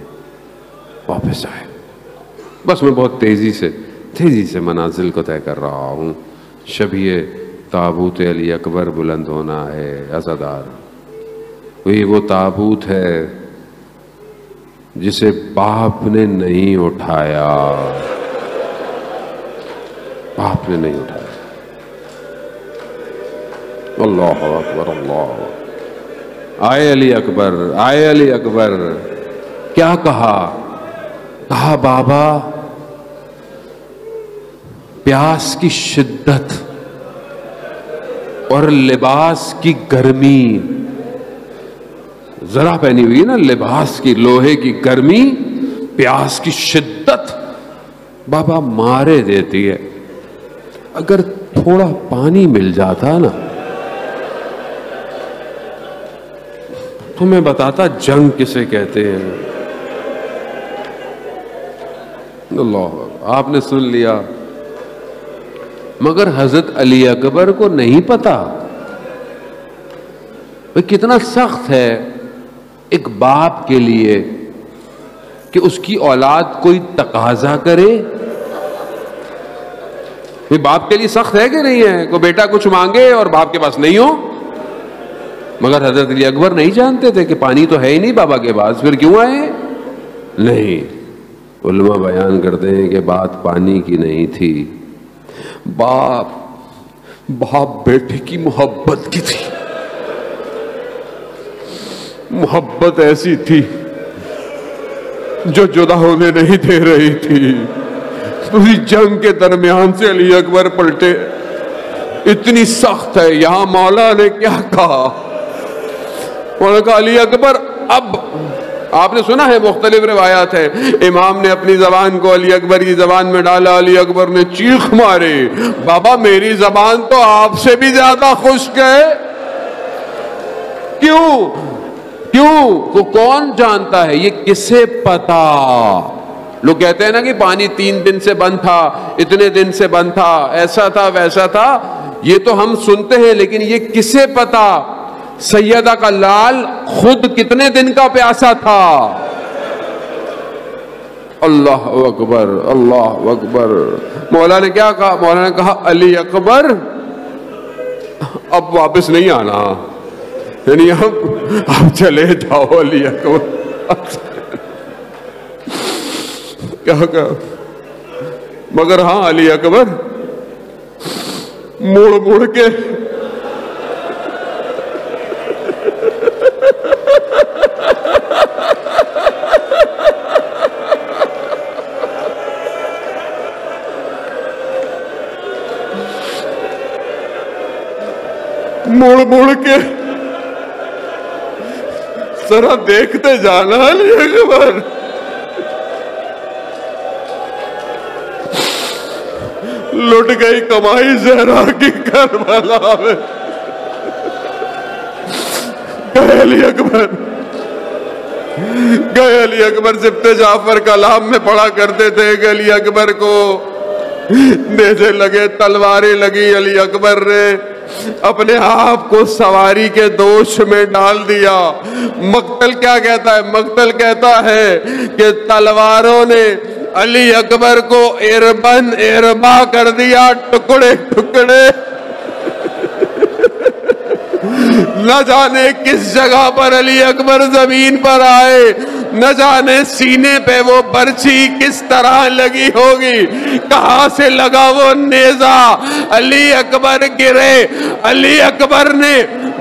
بس میں بہت تیزی سے منازل کو طے کر رہا ہوں. شبیہ تابوت علی اکبر بلند ہونا ہے عزادار. وہ تابوت ہے جسے باپ نے نہیں اٹھایا, باپ نے نہیں اٹھایا. اللہ اکبر, اللہ. آئے علی اکبر, آئے علی اکبر. کیا کہا بابا, پیاس کی شدت اور لباس کی گرمی, ذرا پہنی ہوئی نا لباس کی, لوہے کی گرمی, پیاس کی شدت بابا مارے دیتی ہے. اگر تھوڑا پانی مل جاتا نا تو میں بتاتا جنگ کسے کہتے ہیں. اللہ, آپ نے سن لیا, مگر حضرت علی اکبر کو نہیں پتا کتنا سخت ہے ایک باپ کے لیے کہ اس کی اولاد کوئی تقاضا کرے. باپ کے لیے سخت ہے کہ نہیں ہے, کوئی بیٹا کچھ مانگے اور باپ کے پاس نہیں ہو. مگر حضرت علی اکبر نہیں جانتے تھے کہ پانی تو ہے ہی نہیں بابا کے پاس, پھر کیوں آئے. نہیں, علماء بیان کرتے ہیں کہ بات پانی کی نہیں تھی, باپ بیٹے کی محبت کی تھی. محبت ایسی تھی جو جدا ہونے نہیں دے رہی تھی. پوری جنگ کے درمیان سے علی اکبر پلٹے, اتنی سخت ہے. یہاں مولا نے کیا کہا, مولا کہا علی اکبر اب. آپ نے سنا ہے, مختلف روایات ہے, امام نے اپنی زبان کو علی اکبر کی زبان میں ڈالا, علی اکبر نے چیخ ماری, بابا میری زبان تو آپ سے بھی زیادہ خشک ہے. کیوں کون جانتا ہے, یہ کسے پتا. لوگ کہتے ہیں نا کہ پانی 3 دن سے بند تھا, اتنے دن سے بند تھا, ایسا تھا ویسا تھا. یہ تو ہم سنتے ہیں, لیکن یہ کسے پتا سیدہ کا لال خود کتنے دن کا پیاسا تھا. اللہ اکبر, اللہ اکبر. مولا نے کیا کہا, مولا نے کہا علی اکبر اب واپس نہیں آنا, یعنی اب چلے جاؤ علی اکبر. کیا کہا, مگر ہاں علی اکبر مڑ کے مڑ کے ذرا دیکھتے جانا علی اکبر. لٹ گئی کمائی زہرا کی کربلا میں. گئے علی اکبر سبت جعفر کلام میں پڑھا کرتے تھے کہ علی اکبر کو نیزے لگے, تلواریں لگی. علی اکبر نے اپنے آپ کو سواری کے دوش میں ڈال دیا. مقتل کیا کہتا ہے, مقتل کہتا ہے کہ تلواروں نے علی اکبر کو اربا کر دیا, ٹکڑے ٹکڑے. نہ جانے کس جگہ پر علی اکبر زمین پر آئے، نہ جانے سینے پہ وہ برچھی کس طرح لگی ہوگی، کہاں سے لگا وہ نیزہ، علی اکبر گرے۔ علی اکبر نے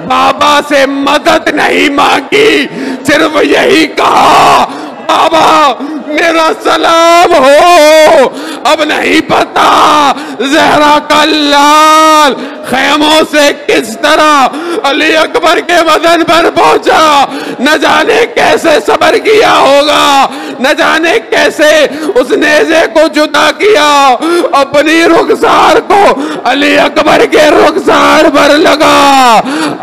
بابا سے مدد نہیں مانگی، صرف یہی کہا بابا میرا سلام ہو۔ اب نہیں پتا زہرا کا لال خیموں سے کس طرح علی اکبر کے بدن پر پہنچا، نہ جانے کیسے صبر کیا ہوگا، نہ جانے کیسے اس نیزے کو جدا کیا، اپنی رخسار کو علی اکبر کے رخسار پر لگا۔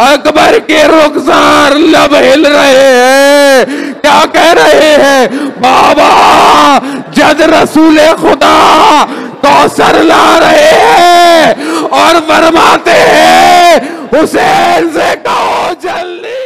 اکبر کے رخسار لب ہل رہے ہیں، کیا کہہ رہے ہیں؟ بابا جد رسول خدا کوثر لا رہے ہیں اور فرماتے ہیں حسین سے کہو جلدی